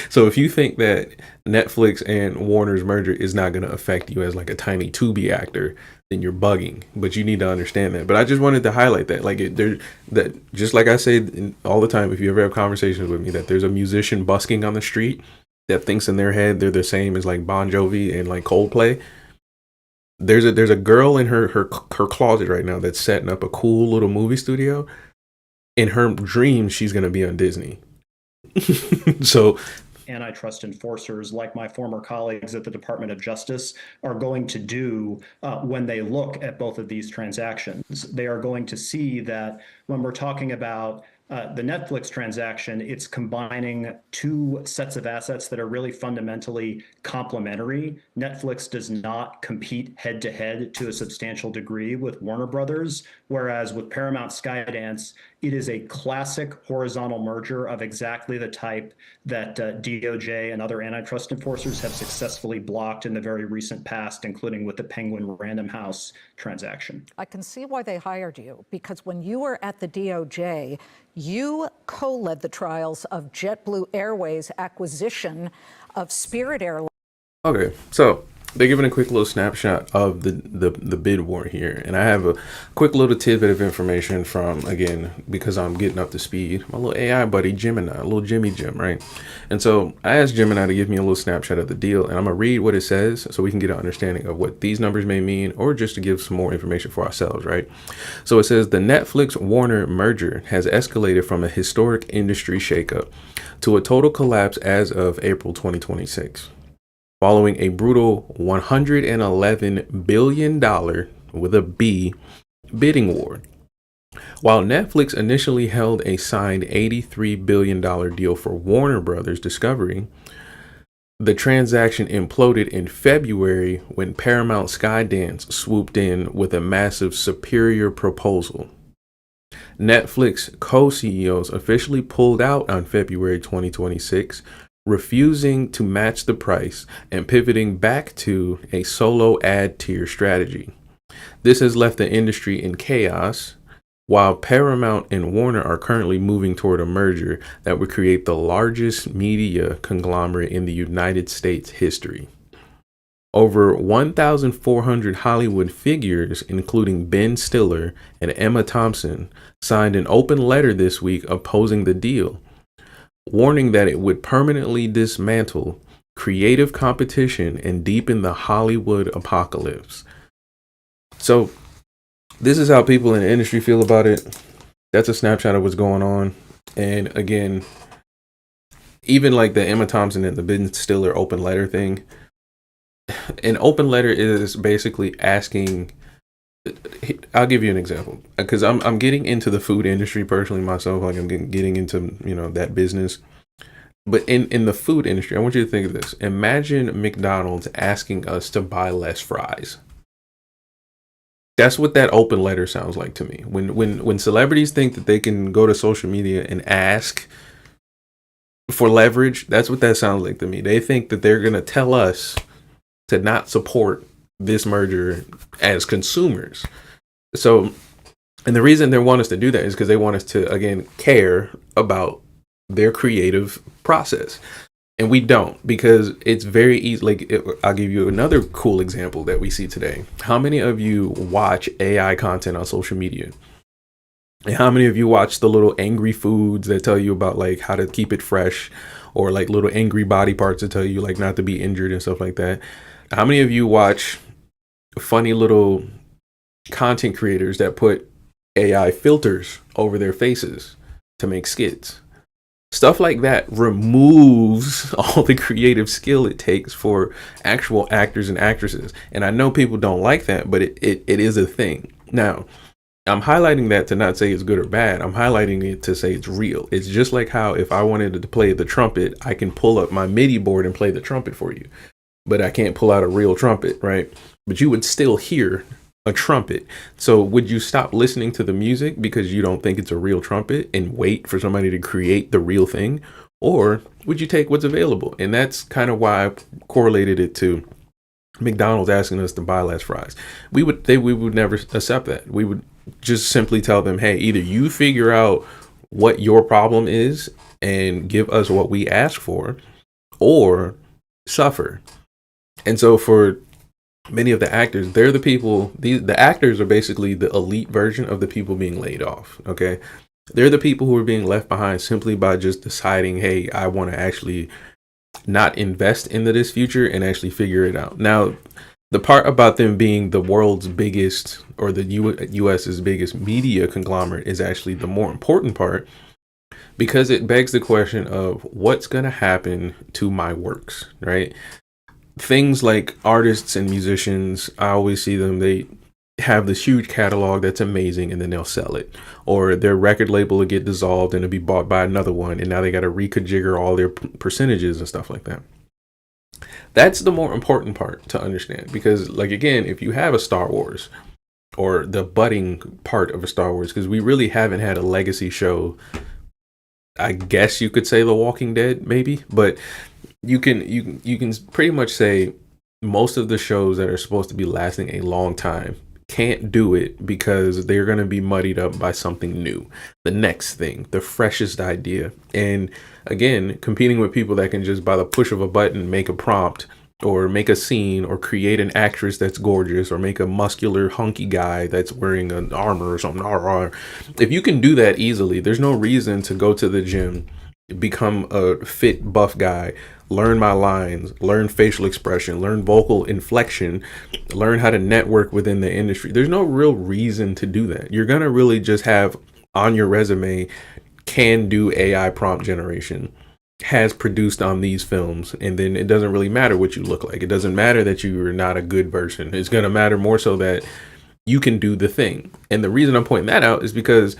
So if you think that Netflix and Warner's merger is not going to affect you as like a tiny Tubi actor, then you're bugging. But you need to understand that. But I just wanted to highlight that, that just like I say all the time, if you ever have conversations with me, that there's a musician busking on the street that thinks in their head they're the same as like Bon Jovi and like Coldplay. There's a girl in her closet right now that's setting up a cool little movie studio. In her dreams, she's going to be on Disney. So antitrust enforcers like my former colleagues at the Department of Justice are going to do when they look at both of these transactions. They are going to see that when we're talking about the Netflix transaction, it's combining two sets of assets that are really fundamentally complementary. Netflix does not compete head to head to a substantial degree with Warner Brothers, whereas with Paramount-SkyDance, it is a classic horizontal merger of exactly the type that DOJ and other antitrust enforcers have successfully blocked in the very recent past, including with the Penguin Random House transaction. I can see why they hired you, because when you were at the DOJ, you co-led the trials of JetBlue Airways' acquisition of Spirit Airlines. Okay, so they're giving a quick little snapshot of the bid war here. And I have a quick little tidbit of information from, again, because I'm getting up to speed, my little AI buddy, Gemini, a little Jimmy Jim, right? And so I asked Gemini to give me a little snapshot of the deal, and I'm going to read what it says so we can get an understanding of what these numbers may mean, or just to give some more information for ourselves, right? So it says the Netflix-Warner merger has escalated from a historic industry shakeup to a total collapse as of April 2026. Following a brutal $111 billion with a B bidding war. While Netflix initially held a signed $83 billion deal for Warner Brothers Discovery, The transaction imploded in February when Paramount-SkyDance swooped in with a massive superior proposal. Netflix co-CEOs officially pulled out on February 2026, refusing to match the price and pivoting back to a solo ad tier strategy. This has left the industry in chaos, while Paramount and Warner are currently moving toward a merger that would create the largest media conglomerate in the United States history. Over 1,400 Hollywood figures, including Ben Stiller and Emma Thompson, signed an open letter this week opposing the deal, warning that it would permanently dismantle creative competition and deepen the Hollywood apocalypse. So, this is how people in the industry feel about it. That's a snapshot of what's going on. And again, even like the Emma Thompson and the Ben Stiller open letter thing, an open letter is basically asking. I'll give you an example, because I'm getting into the food industry personally myself. Like I'm getting into, that business. But in the food industry, I want you to think of this. Imagine McDonald's asking us to buy less fries. That's what that open letter sounds like to me. When celebrities think that they can go to social media and ask for leverage, that's what that sounds like to me. They think that they're going to tell us to not support this merger as consumers. So, and the reason they want us to do that is because they want us to, again, care about their creative process. And we don't, because it's very easy. Like, I'll give you another cool example that we see today. How many of you watch AI content on social media? And how many of you watch the little angry foods that tell you about like how to keep it fresh, or like little angry body parts that tell you like not to be injured and stuff like that? How many of you watch funny little content creators that put AI filters over their faces to make skits? Stuff like that removes all the creative skill it takes for actual actors and actresses. And I know people don't like that, but it is a thing. Now, I'm highlighting that to not say it's good or bad. I'm highlighting it to say it's real. It's just like how if I wanted to play the trumpet, I can pull up my MIDI board and play the trumpet for you. But I can't pull out a real trumpet, right? But you would still hear a trumpet. So would you stop listening to the music because you don't think it's a real trumpet and wait for somebody to create the real thing? Or would you take what's available? And that's kind of why I correlated it to McDonald's asking us to buy less fries. We would never accept that. We would just simply tell them, hey, either you figure out what your problem is and give us what we ask for, or suffer. And so for many of the actors, they're the people, the actors are basically the elite version of the people being laid off. Okay. They're the people who are being left behind simply by just deciding, hey, I want to actually not invest into this future and actually figure it out. Now, the part about them being the world's biggest, or the US's biggest media conglomerate, is actually the more important part, because it begs the question of what's going to happen to my works, right? Things like artists and musicians, I always see them, they have this huge catalog that's amazing and then they'll sell it, or their record label will get dissolved and it'll be bought by another one, and now they got to reconfigure all their percentages and stuff like that. That's the more important part to understand, because like, again, if you have a Star Wars, or the budding part of a Star Wars, because we really haven't had a legacy show, I guess you could say The Walking Dead, maybe, but you can pretty much say most of the shows that are supposed to be lasting a long time can't do it because they're going to be muddied up by something new, the next thing, the freshest idea. And again, competing with people that can just by the push of a button make a prompt, or make a scene, or create an actress that's gorgeous, or make a muscular hunky guy that's wearing an armor or something. If you can do that easily, there's no reason to go to the gym, become a fit buff guy, learn my lines, learn facial expression, learn vocal inflection, learn how to network within the industry. There's no real reason to do that. You're gonna really just have on your resume, can do AI prompt generation, has produced on these films, and then it doesn't really matter what you look like. It doesn't matter that you are not a good version. It's gonna matter more so that you can do the thing. And the reason I'm pointing that out is because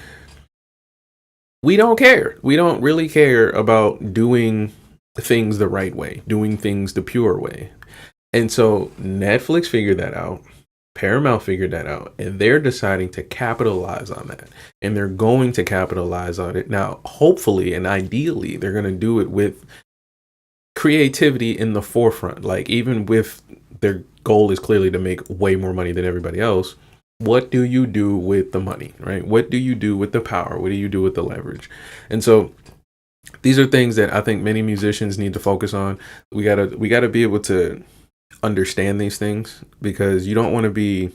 we don't care. We don't really care about doing things the right way, doing things the pure way. And so Netflix figured that out. Paramount figured that out, and they're deciding to capitalize on that. And they're going to capitalize on it. Now, hopefully and ideally, they're going to do it with creativity in the forefront. Like, even with their goal is clearly to make way more money than everybody else, what do you do with the money, right? What do you do with the power? What do you do with the leverage? And so these are things that I think many musicians need to focus on. We gotta be able to understand these things, because you don't want to be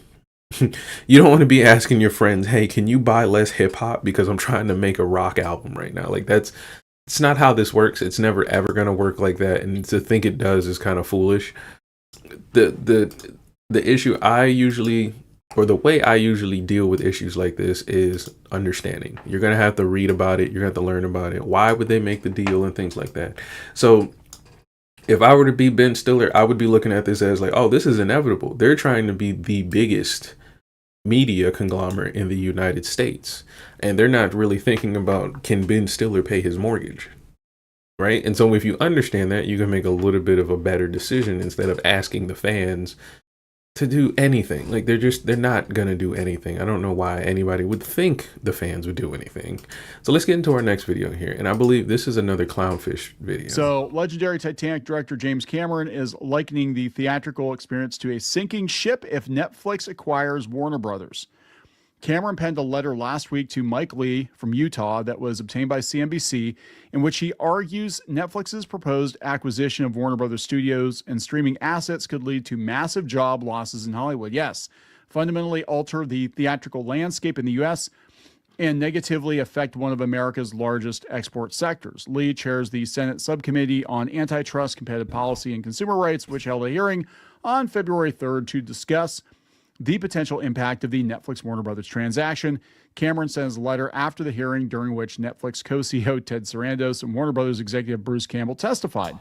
you don't want to be asking your friends, hey, can you buy less hip hop because I'm trying to make a rock album right now? Like, it's not how this works. It's never ever going to work like that, and to think it does is kind of foolish. The issue I usually, or the way I usually deal with issues like this, is understanding. You're going to have to read about it. You're going to have to learn about it. Why would they make the deal and things like that? So if I were to be Ben Stiller, I would be looking at this as like, oh, this is inevitable. They're trying to be the biggest media conglomerate in the United States. And they're not really thinking about, can Ben Stiller pay his mortgage? Right? And so if you understand that, you can make a little bit of a better decision instead of asking the fans to do anything. Like, they're not gonna do anything. I don't know why anybody would think the fans would do anything. So let's get into our next video here, and I believe this is another clownfish video. So legendary Titanic director James Cameron is likening the theatrical experience to a sinking ship if Netflix acquires Warner Brothers. Cameron penned a letter last week to Mike Lee from Utah that was obtained by CNBC, in which he argues Netflix's proposed acquisition of Warner Brothers Studios and streaming assets could lead to massive job losses in Hollywood. Yes, fundamentally alter the theatrical landscape in the U.S. and negatively affect one of America's largest export sectors. Lee chairs the Senate Subcommittee on Antitrust, Competitive Policy, and Consumer Rights, which held a hearing on February 3rd to discuss the potential impact of the Netflix Warner Brothers transaction. Cameron sends a letter after the hearing, during which Netflix co-CEO Ted Sarandos and Warner Brothers executive Bruce Campbell testified.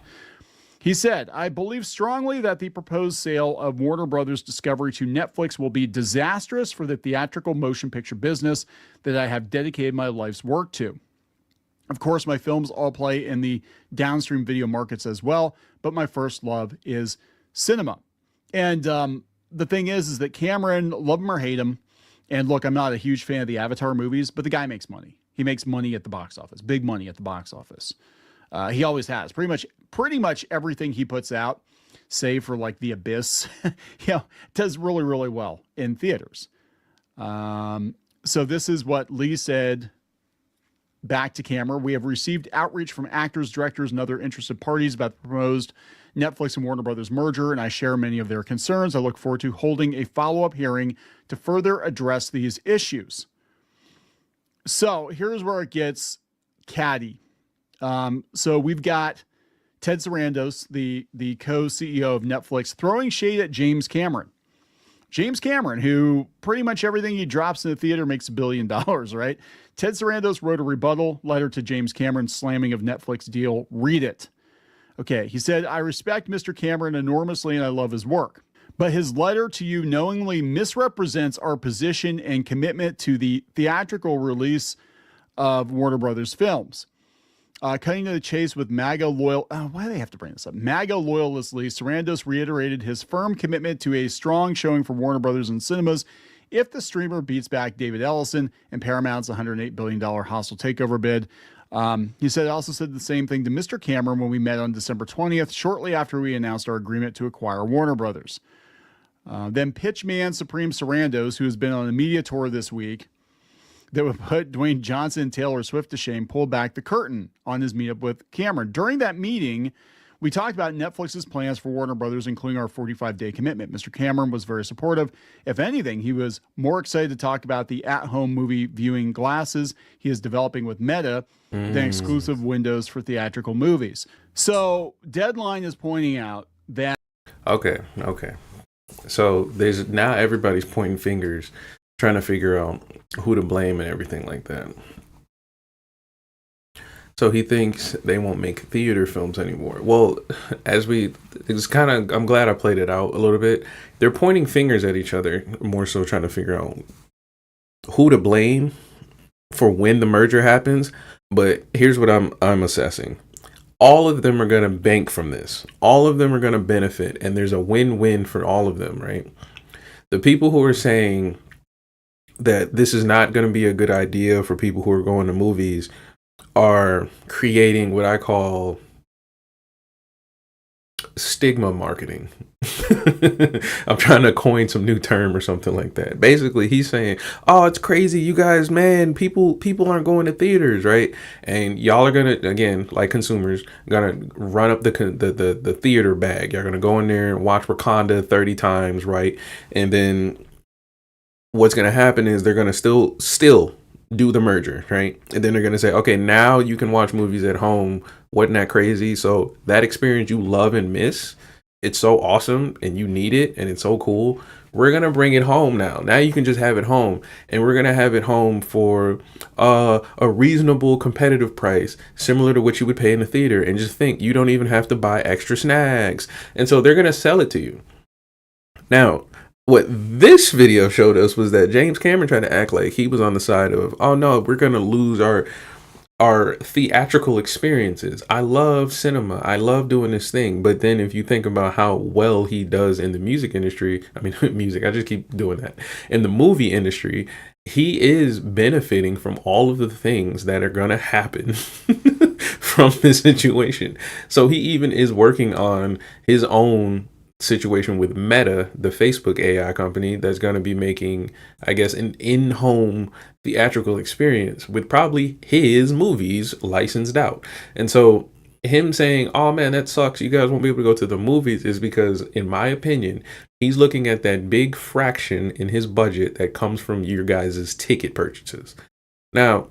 He said, I believe strongly that the proposed sale of Warner Brothers Discovery to Netflix will be disastrous for the theatrical motion picture business that I have dedicated my life's work to. Of course, my films all play in the downstream video markets as well, but my first love is cinema. And the thing is that Cameron, love him or hate him, and look, I'm not a huge fan of the Avatar movies, but the guy makes money. He makes money at the box office, big money at the box office. He always has. Pretty much everything he puts out, save for like The Abyss, does really, really well in theaters. So this is what Lee said back to Cameron. We have received outreach from actors, directors, and other interested parties about the proposed Netflix and Warner Brothers merger, and I share many of their concerns. I look forward to holding a follow-up hearing to further address these issues. So here's where it gets catty. So we've got Ted Sarandos, the co-CEO of Netflix, throwing shade at James Cameron. James Cameron, who pretty much everything he drops in the theater makes $1 billion, right? Ted Sarandos wrote a rebuttal letter to James Cameron's slamming of Netflix deal. Read it. Okay, he said, I respect Mr. Cameron enormously and I love his work. But his letter to you knowingly misrepresents our position and commitment to the theatrical release of Warner Brothers films. Cutting to the chase with MAGA loyal, why do they have to bring this up? MAGA loyalist Lee Sarandos reiterated his firm commitment to a strong showing for Warner Brothers in cinemas if the streamer beats back David Ellison and Paramount's $108 billion hostile takeover bid. He said, I also said the same thing to Mr. Cameron when we met on December 20th, shortly after we announced our agreement to acquire Warner Brothers. Then Pitchman Supreme Sarandos, who has been on a media tour this week that would put Dwayne Johnson and Taylor Swift to shame, pulled back the curtain on his meetup with Cameron. During that meeting, we talked about Netflix's plans for Warner Brothers, including our 45-day commitment. Mr. Cameron was very supportive. If anything, he was more excited to talk about the at-home movie viewing glasses he is developing with Meta than exclusive windows for theatrical movies. So Deadline is pointing out that... Okay. So there's now everybody's pointing fingers, trying to figure out who to blame and everything like that. So he thinks they won't make theater films anymore. Well, I'm glad I played it out a little bit. They're pointing fingers at each other, more so trying to figure out who to blame for when the merger happens. But here's what I'm assessing. all of them are going to bank from this. All of them are going to benefit, and there's a win-win for all of them, right? The people who are saying that this is not going to be a good idea for people who are going to movies are creating what I call stigma marketing. I'm trying to coin some new term or something like that. Basically, he's saying, "Oh, it's crazy, you guys, man. People aren't going to theaters, right? And y'all are gonna, again, like consumers, gonna run up the theater bag. You're gonna go in there and watch Wakanda 30 times, right? And then what's gonna happen is they're gonna still do the merger, right? And then they're gonna say, okay, now you can watch movies at home. Wasn't that crazy? So that experience you love and miss, it's so awesome and you need it and it's so cool. We're gonna bring it home now. Now you can just have it home, and we're gonna have it home for a reasonable competitive price, similar to what you would pay in the theater. And just think, you don't even have to buy extra snacks. And so they're gonna sell it to you. Now, what this video showed us was that James Cameron tried to act like he was on the side of, oh no, we're gonna lose our theatrical experiences. I love cinema. I love doing this thing. But then if you think about how well he does in the music industry, I mean, music, I just keep doing that. In the movie industry, he is benefiting from all of the things that are going to happen from this situation. So he even is working on his own situation with Meta, the Facebook AI company, that's going to be making, I guess, an in-home theatrical experience with probably his movies licensed out. And so him saying, oh man, that sucks, you guys won't be able to go to the movies, is because, in my opinion, he's looking at that big fraction in his budget that comes from your guys' ticket purchases. Now,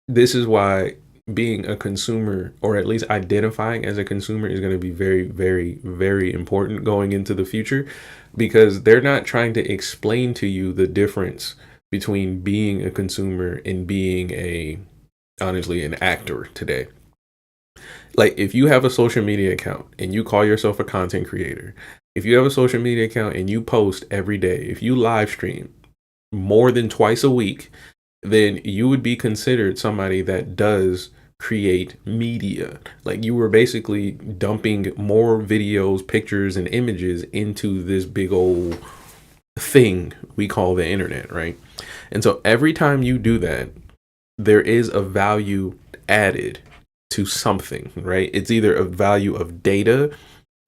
this is why being a consumer, or at least identifying as a consumer, is going to be very, very, very important going into the future, because they're not trying to explain to you the difference between being a consumer and being honestly, an actor today. Like, if you have a social media account and you call yourself a content creator, if you have a social media account and you post every day, if you live stream more than twice a week, then you would be considered somebody that does create media. Like, you were basically dumping more videos, pictures, and images into this big old thing we call the internet, right? And so every time you do that, there is a value added to something, right? It's either a value of data,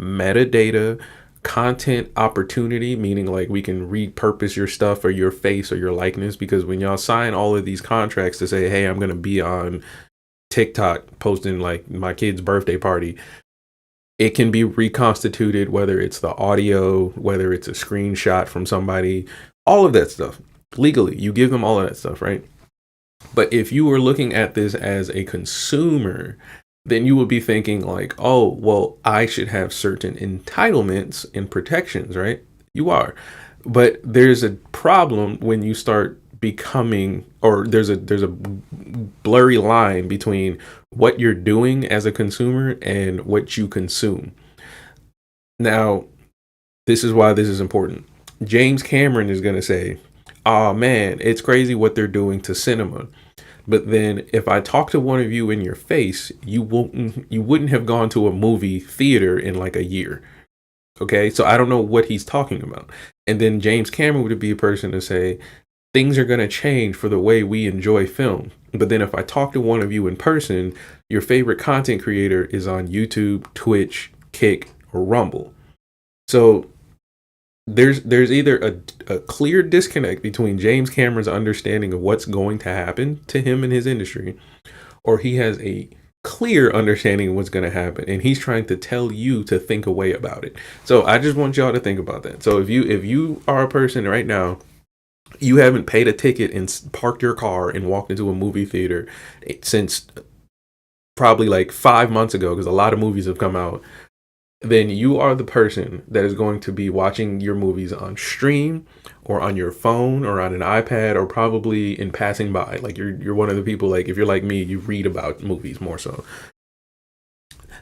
metadata, content opportunity, meaning like we can repurpose your stuff or your face or your likeness, because when y'all sign all of these contracts to say, hey, I'm going to be on TikTok posting like my kid's birthday party, it can be reconstituted, whether it's the audio, whether it's a screenshot from somebody, all of that stuff. Legally, you give them all of that stuff, right? But if you were looking at this as a consumer, then you would be thinking like, oh, well, I should have certain entitlements and protections, right? You are. But there's a problem when you start becoming, or there's a blurry line between what you're doing as a consumer and what you consume. Now, this is why this is important. James Cameron is going to say, oh man, it's crazy what they're doing to cinema. But then if I talk to one of you in your face, you wouldn't have gone to a movie theater in like a year. Okay, so I don't know what he's talking about. And then James Cameron would be a person to say, things are going to change for the way we enjoy film. But then if I talk to one of you in person, your favorite content creator is on YouTube, Twitch, Kick, or Rumble. So there's either a clear disconnect between James Cameron's understanding of what's going to happen to him in his industry, or he has a clear understanding of what's going to happen, and he's trying to tell you to think a way about it. So I just want y'all to think about that. So if you are a person right now, you haven't paid a ticket and parked your car and walked into a movie theater since probably like 5 months ago, because a lot of movies have come out, then you are the person that is going to be watching your movies on stream or on your phone or on an iPad, or probably in passing by. Like you're one of the people, like if you're like me, you read about movies more so.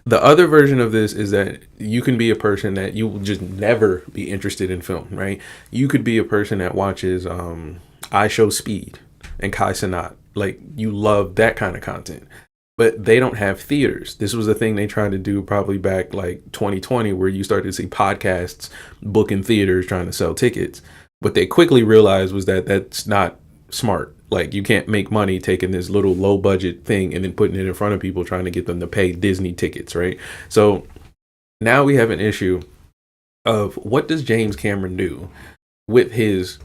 The other version of this is that you can be a person that you will just never be interested in film, right? You could be a person that watches I Show Speed and Kai Cenat. Like, you love that kind of content. but they don't have theaters. This was a thing they tried to do probably back like 2020, where you started to see podcasts booking theaters trying to sell tickets. What they quickly realized was that that's not smart. Like, you can't make money taking this little low budget thing and then putting it in front of people trying to get them to pay Disney tickets, right? So now we have an issue of, what does James Cameron do with his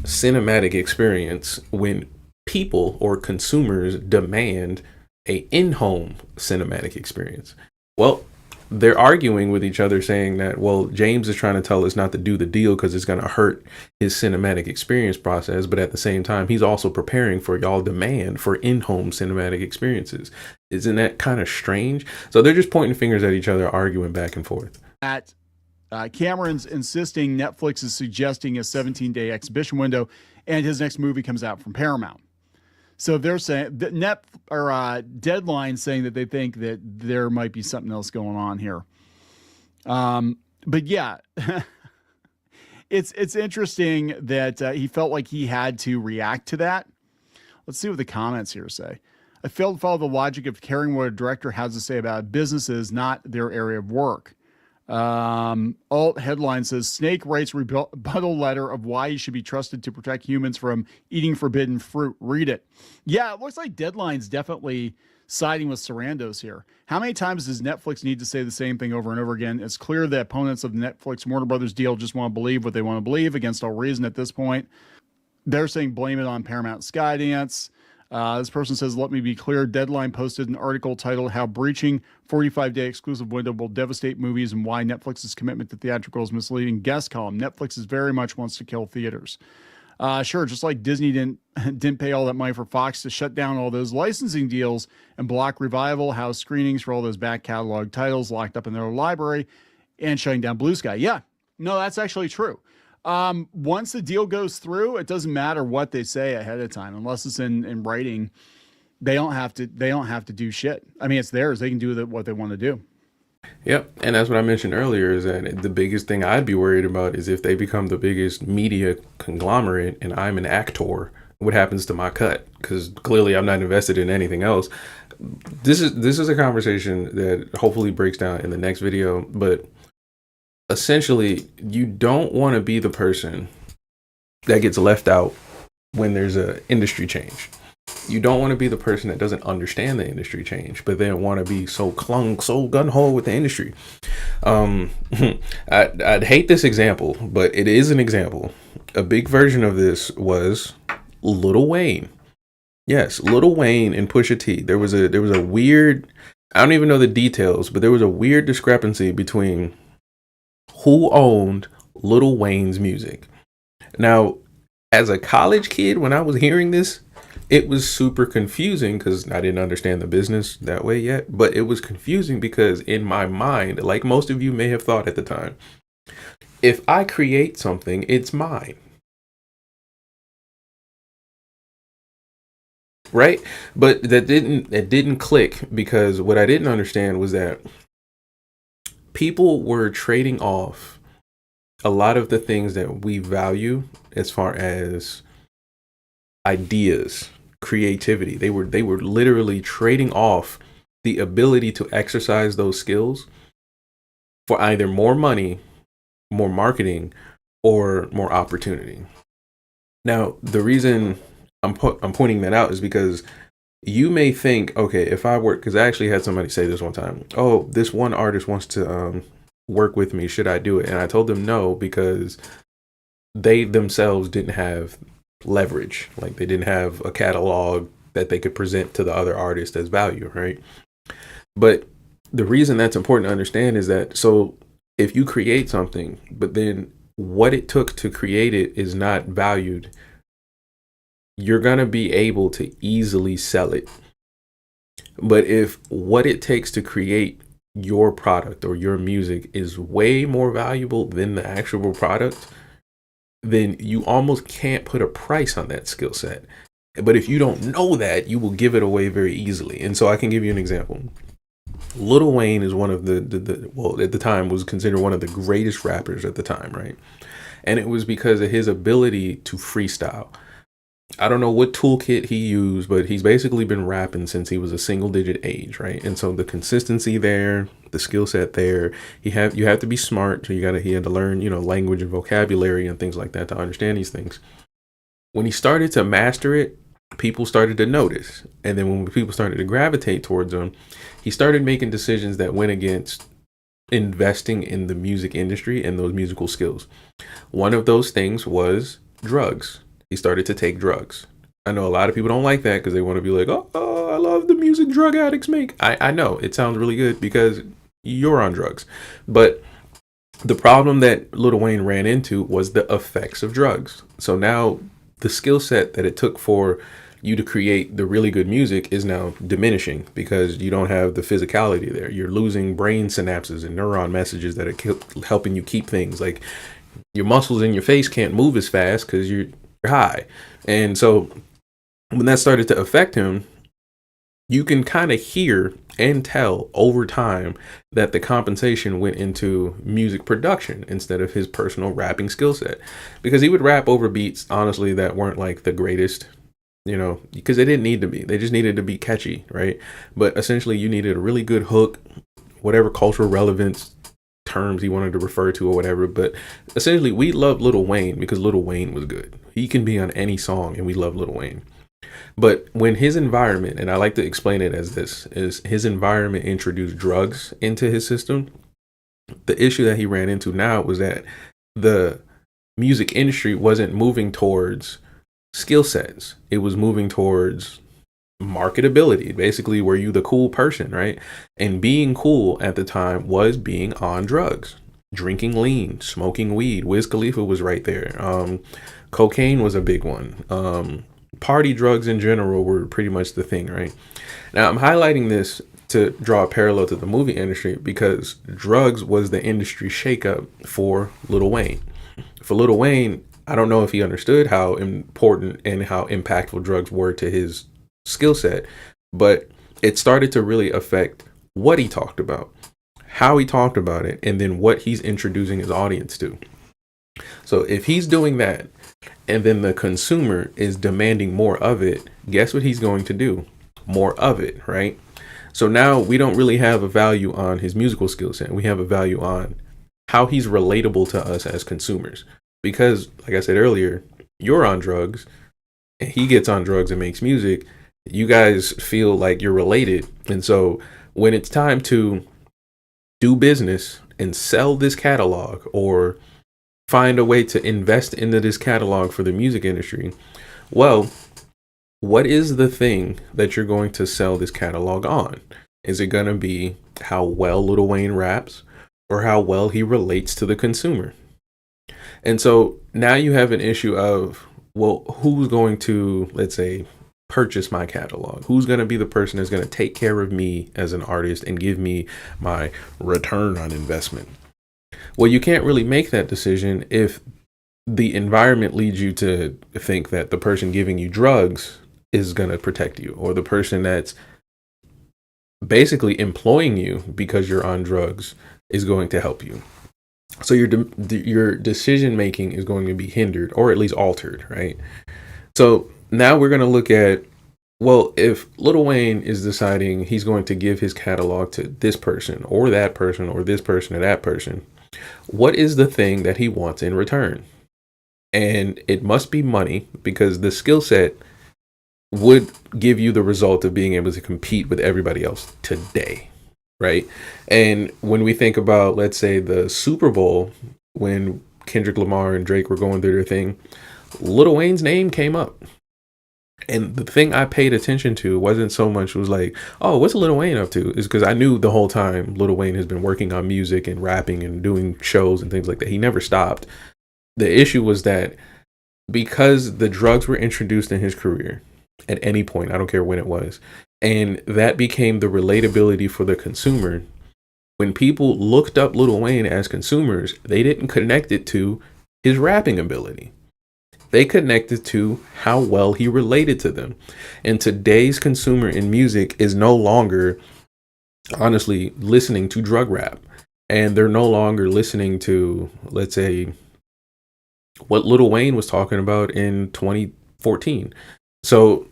cinematic experience when people or consumers demand a in-home cinematic experience? Well, they're arguing with each other, saying that, well, James is trying to tell us not to do the deal because it's going to hurt his cinematic experience process. But at the same time, he's also preparing for y'all demand for in-home cinematic experiences. Isn't that kind of strange? So they're just pointing fingers at each other, arguing back and forth. Cameron's insisting Netflix is suggesting a 17-day exhibition window, and his next movie comes out from Paramount. So they're saying that Deadline saying that they think that there might be something else going on here. But yeah, it's interesting that he felt like he had to react to that. Let's see what the comments here say. I failed to follow the logic of caring what a director has to say about businesses, not their area of work. Alt headline says Snake writes rebuttal letter of why he should be trusted to protect humans from eating forbidden fruit. Read it. Yeah, it looks like Deadline's definitely siding with Sarandos here. How many times does Netflix need to say the same thing over and over again? It's clear that opponents of the Netflix Warner Brothers deal just want to believe what they want to believe against all reason at this point. They're saying blame it on Paramount-SkyDance. This person says, let me be clear. Deadline posted an article titled How Breaching 45-Day Exclusive Window Will Devastate Movies and Why Netflix's Commitment to Theatrical is Misleading. Guest column, Netflix is very much wants to kill theaters. Sure, just like Disney didn't pay all that money for Fox to shut down all those licensing deals and block Revival House screenings for all those back catalog titles locked up in their library and shutting down Blue Sky. Yeah, no, that's actually true. Once the deal goes through, it doesn't matter what they say ahead of time, unless it's in writing. They don't have to do shit. I mean, it's theirs. They can do what they want to do. Yep. And that's what I mentioned earlier, is that the biggest thing I'd be worried about is if they become the biggest media conglomerate and I'm an actor, what happens to my cut? Because clearly I'm not invested in anything else. This is a conversation that hopefully breaks down in the next video, but essentially, you don't want to be the person that gets left out when there's an industry change. You don't want to be the person that doesn't understand the industry change, but then want to be so gun-ho with the industry. I'd hate this example, but it is an example. A big version of this was Lil Wayne. Yes, Lil Wayne and Pusha T. There was a weird, I don't even know the details, but there was a weird discrepancy between who owned Lil Wayne's music. Now, as a college kid, when I was hearing this, it was super confusing because I didn't understand the business that way yet. But it was confusing because in my mind, like most of you may have thought at the time, if I create something, it's mine. Right? But it didn't click, because what I didn't understand was that people were trading off a lot of the things that we value as far as ideas, creativity. They were literally trading off the ability to exercise those skills for either more money, more marketing, or more opportunity. Now, the reason I'm pointing that out is because you may think, okay, if I work, because I actually had somebody say this one time, oh, this one artist wants to work with me, should I do it? And I told them no, because they themselves didn't have leverage. Like, they didn't have a catalog that they could present to the other artist as value, right? But the reason that's important to understand is that, so if you create something, but then what it took to create it is not valued, you're going to be able to easily sell it. But if what it takes to create your product or your music is way more valuable than the actual product, then you almost can't put a price on that skill set. But if you don't know that, you will give it away very easily. And so I can give you an example. Lil Wayne is one of the well, at the time was considered one of the greatest rappers at the time, right? And it was because of his ability to freestyle. I don't know what toolkit he used, but he's basically been rapping since he was a single digit age, right? And so the consistency there, the skill set there, you have to be smart. So he had to learn, language and vocabulary and things like that to understand these things. When he started to master it, people started to notice. And then when people started to gravitate towards him, he started making decisions that went against investing in the music industry and those musical skills. One of those things was drugs. He started to take drugs. I know a lot of people don't like that because they want to be like, oh, I love the music drug addicts make. I know it sounds really good because you're on drugs. But the problem that Lil Wayne ran into was the effects of drugs. So now the skill set that it took for you to create the really good music is now diminishing because you don't have the physicality there. You're losing brain synapses and neuron messages that are helping you keep things like your muscles in your face can't move as fast because you're high. And so when that started to affect him, you can kind of hear and tell over time that the compensation went into music production instead of his personal rapping skill set, because he would rap over beats, honestly, that weren't like the greatest, because they didn't need to be. They just needed to be catchy, right? But essentially you needed a really good hook, whatever cultural relevance terms he wanted to refer to or whatever. But essentially we love Lil Wayne because Lil Wayne was good. He can be on any song and we love Lil Wayne. But when his environment, and I like to explain it as this, is his environment introduced drugs into his system, the issue that he ran into now was that the music industry wasn't moving towards skill sets. It was moving towards marketability. Basically, were you the cool person, right? And being cool at the time was being on drugs, drinking lean, smoking weed. Wiz Khalifa was right there. Cocaine was a big one. Party drugs in general were pretty much the thing, right? Now, I'm highlighting this to draw a parallel to the movie industry because drugs was the industry shakeup for Lil Wayne. For Lil Wayne, I don't know if he understood how important and how impactful drugs were to his skill set, but it started to really affect what he talked about, how he talked about it, and then what he's introducing his audience to. So if he's doing that, and then the consumer is demanding more of it, guess what he's going to do? More of it, right? So now we don't really have a value on his musical skill set. We have a value on how he's relatable to us as consumers. Because, like I said earlier, you're on drugs, and he gets on drugs and makes music. You guys feel like you're related. And so when it's time to do business and sell this catalog or find a way to invest into this catalog for the music industry, well, what is the thing that you're going to sell this catalog on? Is it going to be how well Lil Wayne raps or how well he relates to the consumer? And so now you have an issue of, well, who's going to, let's say, purchase my catalog? Who's going to be the person that's going to take care of me as an artist and give me my return on investment? Well, you can't really make that decision if the environment leads you to think that the person giving you drugs is going to protect you, or the person that's basically employing you because you're on drugs is going to help you. So your decision making is going to be hindered or at least altered, right? So now we're going to look at, well, if Lil Wayne is deciding he's going to give his catalog to this person or that person or this person or that person, what is the thing that he wants in return? And it must be money, because the skill set would give you the result of being able to compete with everybody else today, right? And when we think about, let's say, the Super Bowl, when Kendrick Lamar and Drake were going through their thing, Lil Wayne's name came up. And the thing I paid attention to wasn't so much was like, oh, what's Lil Wayne up to? Is because I knew the whole time Lil Wayne has been working on music and rapping and doing shows and things like that. He never stopped. The issue was that because the drugs were introduced in his career at any point, I don't care when it was, and that became the relatability for the consumer. When people looked up Lil Wayne as consumers, they didn't connect it to his rapping ability. They connected to how well he related to them. And today's consumer in music is no longer, honestly, listening to drug rap. And they're no longer listening to, let's say, what Lil Wayne was talking about in 20, 14. So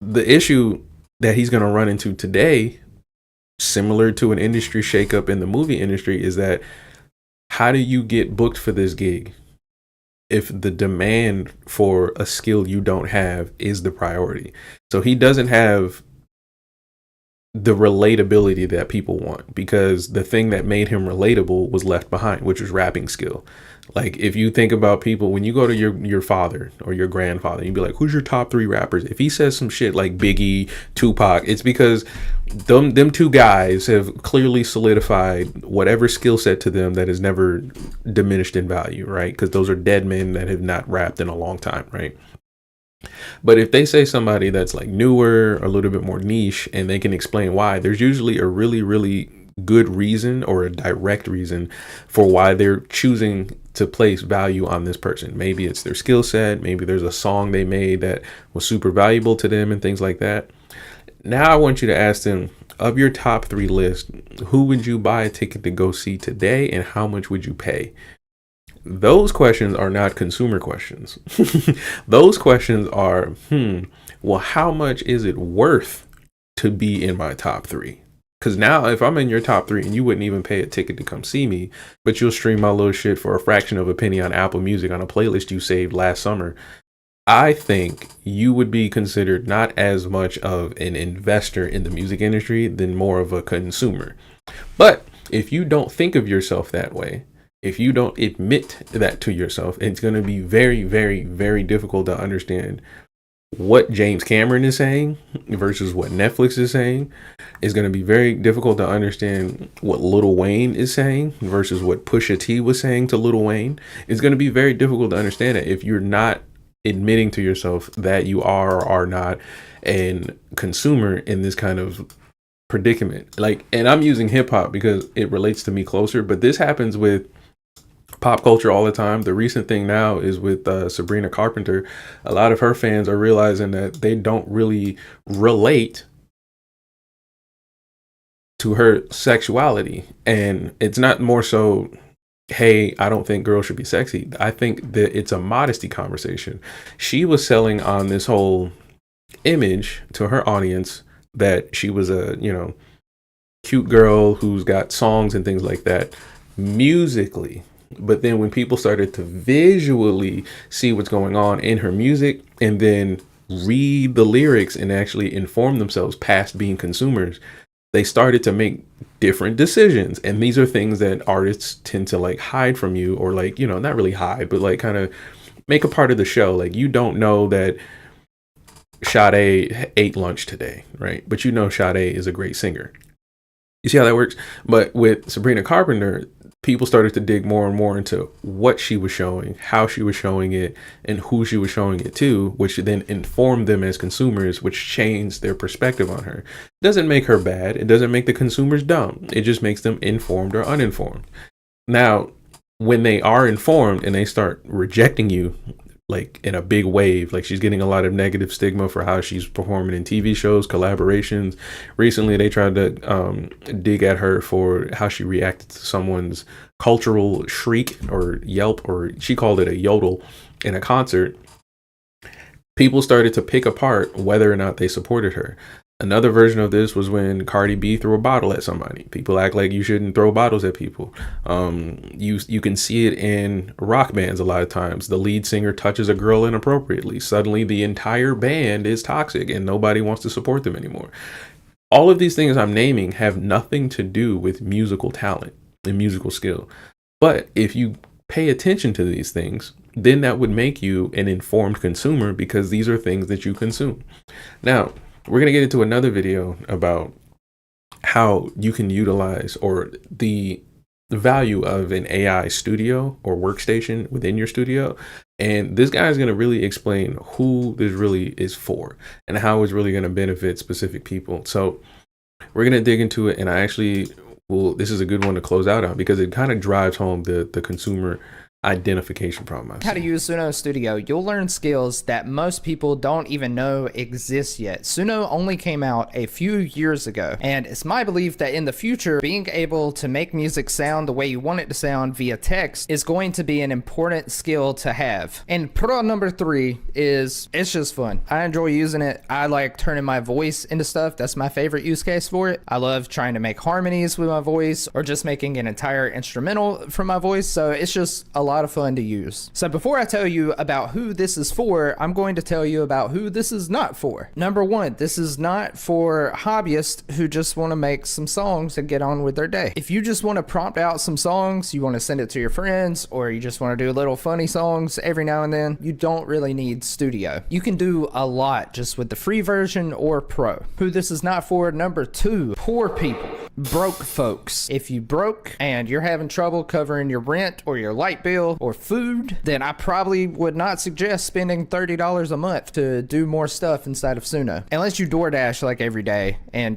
the issue that he's going to run into today, similar to an industry shakeup in the movie industry, is that how do you get booked for this gig if the demand for a skill you don't have is the priority? So he doesn't have the relatability that people want, because the thing that made him relatable was left behind, which was rapping skill. Like, if you think about people, when you go to your father or your grandfather, you'd be like, who's your top 3 rappers? If he says some shit like Biggie, Tupac, it's because them two guys have clearly solidified whatever skill set to them that is never diminished in value, right? Because those are dead men that have not rapped in a long time, right? But if they say somebody that's like newer, or a little bit more niche, and they can explain why, there's usually a really, really good reason, or a direct reason, for why they're choosing to place value on this person. Maybe it's their skill set. Maybe there's a song they made that was super valuable to them and things like that. Now I want you to ask them, of your top 3 list, who would you buy a ticket to go see today, and how much would you pay? Those questions are not consumer questions. Those questions are, well, how much is it worth to be in my top 3? Because now if I'm in your top 3 and you wouldn't even pay a ticket to come see me, but you'll stream my little shit for a fraction of a penny on Apple Music on a playlist you saved last summer, I think you would be considered not as much of an investor in the music industry than more of a consumer. But if you don't think of yourself that way, if you don't admit that to yourself, it's going to be very, very, very difficult to understand what James Cameron is saying versus what Netflix is saying. It's going to be very difficult to understand what Lil Wayne is saying versus what Pusha T was saying to Lil Wayne. It's going to be very difficult to understand it if you're not admitting to yourself that you are or are not a consumer in this kind of predicament. Like, and I'm using hip hop because it relates to me closer, but this happens with pop culture all the time. The recent thing now is with Sabrina Carpenter. A lot of her fans are realizing that they don't really relate to her sexuality. And it's not more so, hey, I don't think girls should be sexy. I think that it's a modesty conversation. She was selling on this whole image to her audience that she was a, cute girl who's got songs and things like that musically. But then when people started to visually see what's going on in her music and then read the lyrics and actually inform themselves past being consumers, they started to make different decisions. And these are things that artists tend to like hide from you, or like, not really hide, but like kind of make a part of the show. Like, you don't know that Sade ate lunch today, right? But Sade is a great singer. You see how that works? But with Sabrina Carpenter, people started to dig more and more into what she was showing, how she was showing it, and who she was showing it to, which then informed them as consumers, which changed their perspective on her. It doesn't make her bad. It doesn't make the consumers dumb. It just makes them informed or uninformed. Now, when they are informed and they start rejecting you, like in a big wave, like she's getting a lot of negative stigma for how she's performing in TV shows, collaborations. Recently, they tried to dig at her for how she reacted to someone's cultural shriek or yelp, or she called it a yodel in a concert. People started to pick apart whether or not they supported her. Another version of this was when Cardi B threw a bottle at somebody. People act like you shouldn't throw bottles at people. You can see it in rock bands a lot of times. The lead singer touches a girl inappropriately. Suddenly the entire band is toxic and nobody wants to support them anymore. All of these things I'm naming have nothing to do with musical talent and musical skill. But if you pay attention to these things, then that would make you an informed consumer, because these are things that you consume. Now, we're going to get into another video about how you can utilize, or the value of an AI studio or workstation within your studio. And this guy is going to really explain who this really is for and how it's really going to benefit specific people. So we're going to dig into it. And this is a good one to close out on, because it kind of drives home the consumer identification problem. How to use Suno Studio, you'll learn skills that most people don't even know exist yet. Suno only came out a few years ago, and it's my belief that in the future, being able to make music sound the way you want it to sound via text is going to be an important skill to have. And pro number 3 is it's just fun. I enjoy using it. I like turning my voice into stuff. That's my favorite use case for it. I love trying to make harmonies with my voice or just making an entire instrumental from my voice. So it's just a lot of fun to use. So before I tell you about who this is for, I'm going to tell you about who this is not for. Number 1, this is not for hobbyists who just want to make some songs and get on with their day. If you just want to prompt out some songs, you want to send it to your friends, or you just want to do little funny songs every now and then, you don't really need Studio. You can do a lot just with the free version or Pro. Who this is not for, number 2, poor people. Broke folks. If you broke and you're having trouble covering your rent or your light bill or food, then I probably would not suggest spending $30 a month to do more stuff inside of Suno. Unless you DoorDash like every day,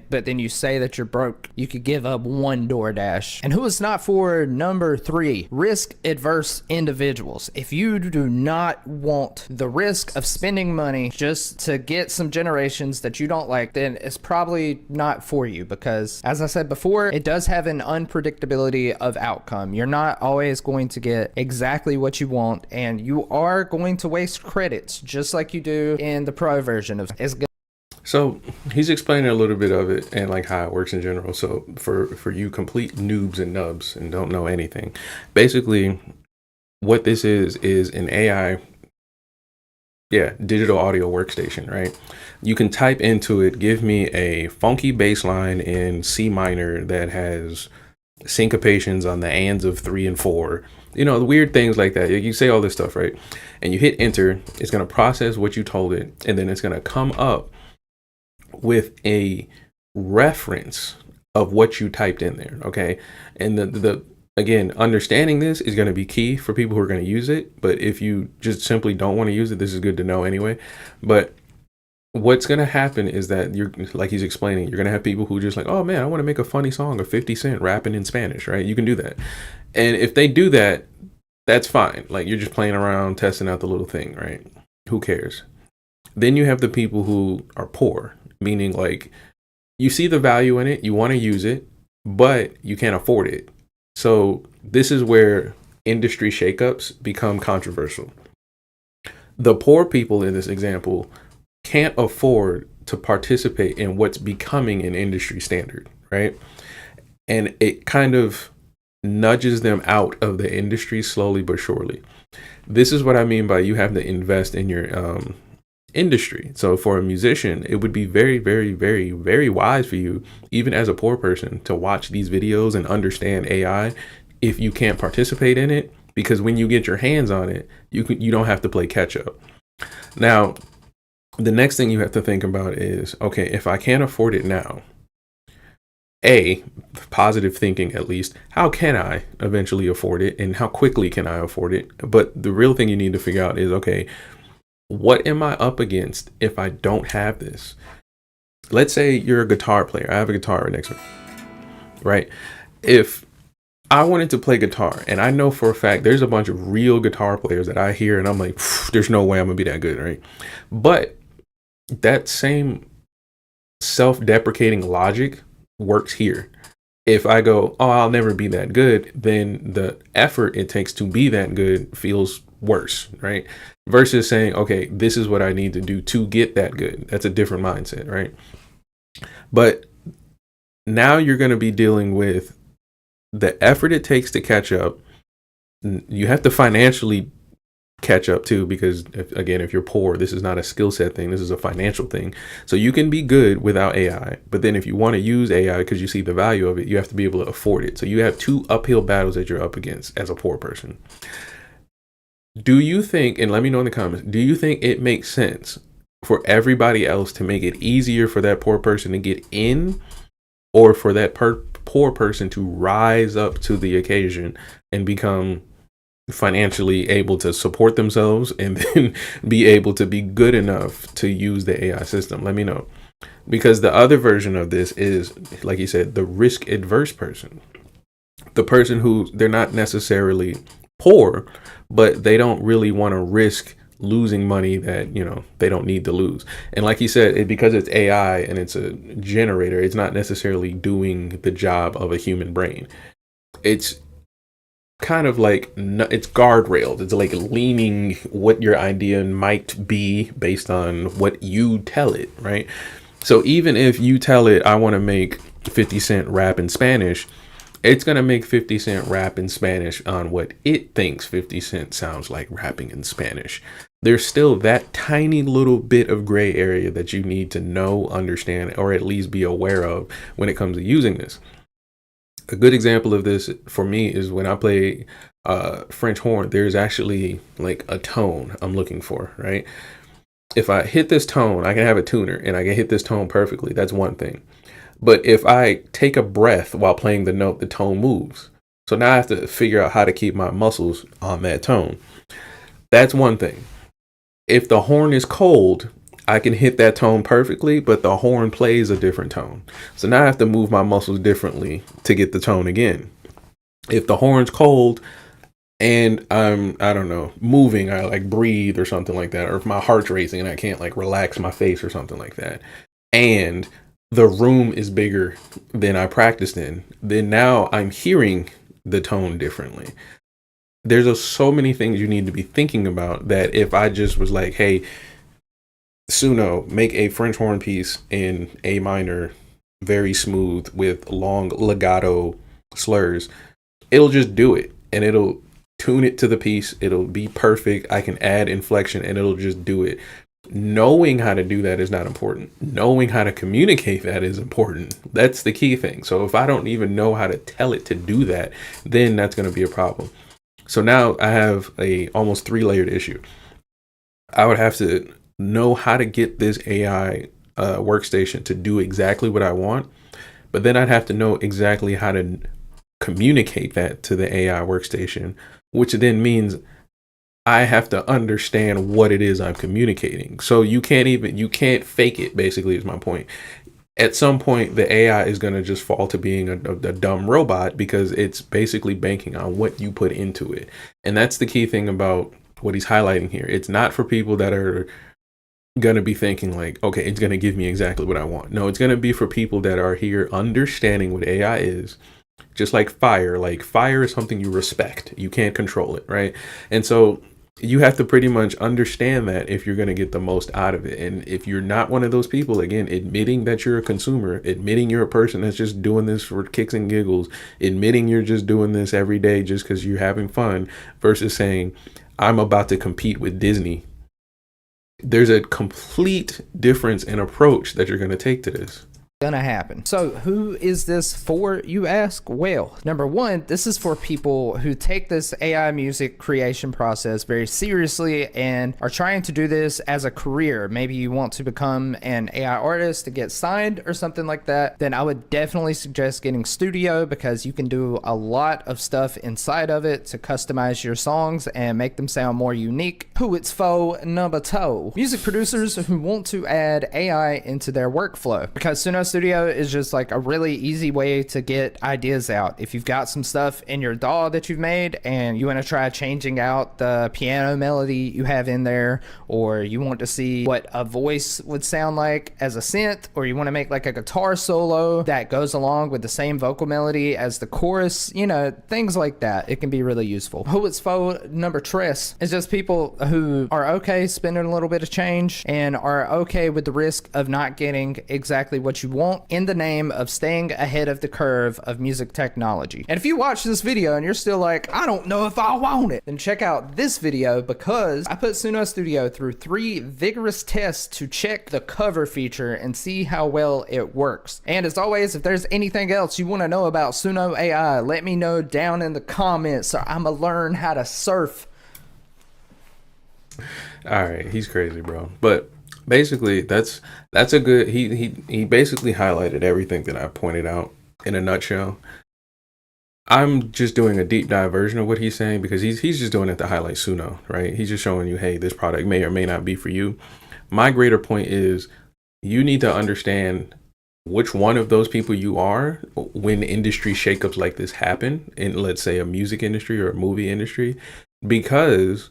but then you say that you're broke, you could give up one DoorDash. And who it's not for, number 3, risk adverse individuals. If you do not want the risk of spending money just to get some generations that you don't like, then it's probably not for you, because as I said before, it does have an unpredictability of outcome. You're not always going to get exactly what you want, and you are going to waste credits just like you do in the Pro version of it. So he's explaining a little bit of it and like how it works in general. So for you complete noobs and nubs and don't know anything, basically what this is an AI, digital audio workstation, right? You can type into it, give me a funky bass line in C minor that has syncopations on the ands of 3 and 4, the weird things like that. You say all this stuff, right? And you hit enter, it's going to process what you told it, and then it's going to come up with a reference of what you typed in there, okay? And the again, understanding this is going to be key for people who are going to use it. But if you just simply don't want to use it, this is good to know anyway. But what's going to happen is that you're, like he's explaining, you're going to have people who just like, oh man, I want to make a funny song of 50 Cent rapping in Spanish, right? You can do that. And if they do that, that's fine. Like, you're just playing around, testing out the little thing, right? Who cares? Then you have the people who are poor, meaning like you see the value in it, you want to use it, but you can't afford it. So this is where industry shakeups become controversial. The poor people in this example can't afford to participate in what's becoming an industry standard, right? And it kind of nudges them out of the industry slowly but surely. This is what I mean by you have to invest in your industry. So for a musician, it would be very, very, very, very wise for you, even as a poor person, to watch these videos and understand AI if you can't participate in it, because when you get your hands on it, you don't have to play catch up. Now, the next thing you have to think about is, okay, if I can't afford it now, positive thinking at least, how can I eventually afford it and how quickly can I afford it? But the real thing you need to figure out is, okay, what am I up against if I don't have this? Let's say you're a guitar player. I have a guitar right next to me, right? If I wanted to play guitar, and I know for a fact there's a bunch of real guitar players that I hear and I'm like, there's no way I'm gonna be that good, right? But that same self-deprecating logic works here. If I go, oh, I'll never be that good, then the effort it takes to be that good feels worse, right? Versus saying, okay, this is what I need to do to get that good. That's a different mindset, right? But now you're going to be dealing with the effort it takes to catch up. You have to financially catch up too, because if you're poor, this is not a skill set thing, this is a financial thing. So you can be good without AI, but then if you want to use AI because you see the value of it, you have to be able to afford it. So you have two uphill battles that you're up against as a poor person. Do you think, and let me know in the comments, do you think it makes sense for everybody else to make it easier for that poor person to get in, or for that poor person to rise up to the occasion and become financially able to support themselves and then be able to be good enough to use the AI system? Let me know. Because the other version of this is, like you said, the risk adverse person. The person who they're not necessarily poor, but they don't really want to risk losing money that, you know, they don't need to lose. And like you said, because it's AI and it's a generator, it's not necessarily doing the job of a human brain. It's kind of like, it's guardrailed. It's like leaning what your idea might be based on what you tell it, right? So even if you tell it, I want to make 50 Cent rap in Spanish, it's going to make 50 Cent rap in Spanish on what it thinks 50 Cent sounds like rapping in Spanish. There's still that tiny little bit of gray area that you need to know, understand, or at least be aware of when it comes to using this. A good example of this for me is when I play French horn, there's actually like a tone I'm looking for, right? If I hit this tone, I can have a tuner and I can hit this tone perfectly. That's one thing. But if I take a breath while playing the note, the tone moves. So now I have to figure out how to keep my muscles on that tone. That's one thing. If the horn is cold, I can hit that tone perfectly, but the horn plays a different tone. So now I have to move my muscles differently to get the tone again. If the horn's cold and I don't know, moving, I like breathe or something like that, or if my heart's racing and I can't like relax my face or something like that, and the room is bigger than I practiced in, then now I'm hearing the tone differently. There's so many things you need to be thinking about that if I just was like, hey, Suno, make a French horn piece in A minor, very smooth with long legato slurs, it'll just do it and it'll tune it to the piece. It'll be perfect. I can add inflection and it'll just do it. Knowing how to do that is not important. Knowing how to communicate that is important. That's the key thing. So if I don't even know how to tell it to do that, then that's going to be a problem. So now I have a almost 3-layered issue. I would have to know how to get this AI workstation to do exactly what I want, but then I'd have to know exactly how to communicate that to the AI workstation, which then means I have to understand what it is I'm communicating. So you can't fake it, basically, is my point. At some point, the AI is going to just fall to being a dumb robot because it's basically banking on what you put into it. And that's the key thing about what he's highlighting here. It's not for people that are going to be thinking like, okay, it's going to give me exactly what I want. No, it's going to be for people that are here understanding what AI is. Just like fire is something you respect. You can't control it, right? And so you have to pretty much understand that if you're going to get the most out of it. And if you're not one of those people, again, admitting that you're a consumer, admitting you're a person that's just doing this for kicks and giggles, admitting you're just doing this every day just because you're having fun, versus saying, I'm about to compete with Disney. There's a complete difference in approach that you're going to take to this. Gonna happen. So who is this for, you ask? Well, number one, this is for people who take this AI music creation process very seriously and are trying to do this as a career. Maybe you want to become an AI artist to get signed or something like that. Then I would definitely suggest getting Studio, because you can do a lot of stuff inside of it to customize your songs and make them sound more unique. Who it's for, number two, music producers who want to add AI into their workflow, because Suno Studio is just like a really easy way to get ideas out. If you've got some stuff in your DAW that you've made and you want to try changing out the piano melody you have in there, or you want to see what a voice would sound like as a synth, or you want to make like a guitar solo that goes along with the same vocal melody as the chorus, you know, things like that, it can be really useful. Who it's for, number tres, is just people who are okay spending a little bit of change and are okay with the risk of not getting exactly what you want in the name of staying ahead of the curve of music technology. And if you watch this video and you're still like, I don't know if I want it, then check out this video, because I put Suno Studio through 3 vigorous tests to check the cover feature and see how well it works. And as always, if there's anything else you want to know about Suno AI, let me know down in the comments, so I'ma learn how to surf. All right, he's crazy, bro. But basically, that's a good, he basically highlighted everything that I pointed out in a nutshell. I'm just doing a deep dive version of what he's saying, because he's just doing it to highlight Suno, right? He's just showing you, hey, this product may or may not be for you. My greater point is, you need to understand which one of those people you are when industry shakeups like this happen in, let's say, a music industry or a movie industry, because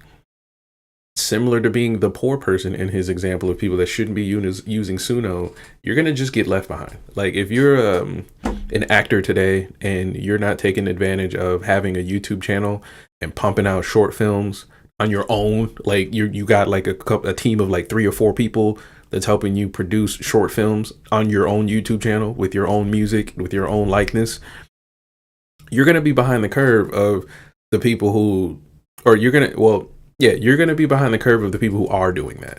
similar to being the poor person in his example of people that shouldn't be using Suno, you're going to just get left behind. Like if you're an actor today and you're not taking advantage of having a YouTube channel and pumping out short films on your own, like you got like a team of like 3 or 4 people that's helping you produce short films on your own YouTube channel with your own music, with your own likeness, you're going to be behind the curve of the people who, or you're going to, well, yeah, you're going to be behind the curve of the people who are doing that.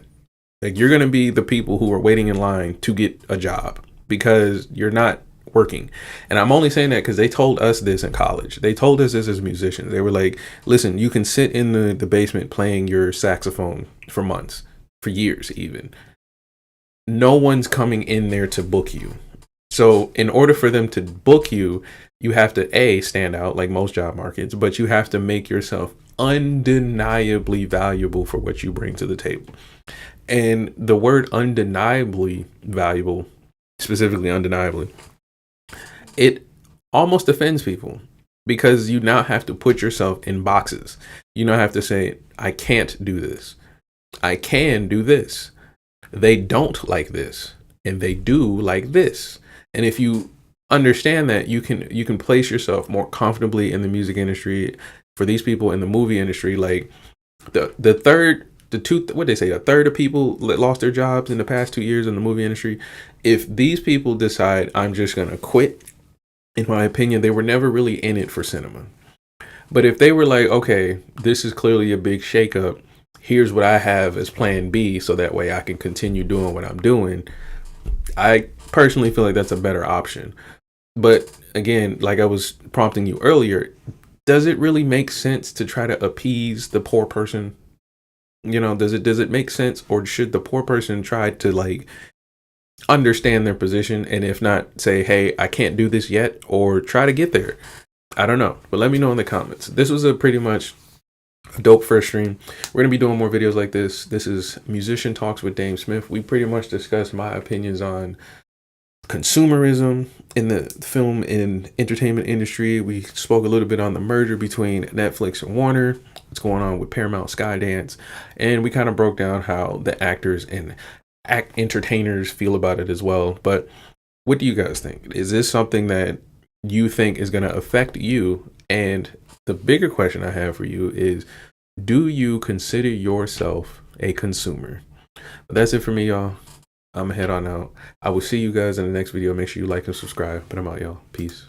Like you're going to be the people who are waiting in line to get a job because you're not working. And I'm only saying that because they told us this in college. They told us this as musicians. They were like, listen, you can sit in the basement playing your saxophone for months, for years even. No one's coming in there to book you. So in order for them to book you, you have to stand out like most job markets, but you have to make yourself undeniably valuable for what you bring to the table. And the word undeniably valuable, specifically undeniably, it almost offends people because you now have to put yourself in boxes. You now have to say, I can't do this. I can do this. They don't like this and they do like this. And if you understand that, you can place yourself more comfortably in the music industry. For these people in the movie industry, like a third of people that lost their jobs in the past 2 years in the movie industry. If these people decide I'm just going to quit, in my opinion, they were never really in it for cinema. But if they were like, okay, this is clearly a big shakeup. Here's what I have as plan B. So that way I can continue doing what I'm doing. I personally feel like that's a better option. But again, like I was prompting you earlier, does it really make sense to try to appease the poor person? You know, does it make sense, or should the poor person try to like understand their position, and if not, say, hey, I can't do this yet, or try to get there? I don't know, but let me know in the comments. This was a pretty much dope first stream. We're gonna be doing more videos like this. This is Musician Talks with DameSmiff. We pretty much discussed my opinions on consumerism in the film and entertainment industry. We spoke a little bit on the merger between Netflix and Warner, what's going on with Paramount, SkyDance, and we kind of broke down how the actors and entertainers feel about it as well. But what do you guys think? Is this something that you think is going to affect you? And the bigger question I have for you is, do you consider yourself a consumer? But that's it for me, y'all. I'm gonna head on out. I will see you guys in the next video. Make sure you like and subscribe. But I'm out, y'all. Peace.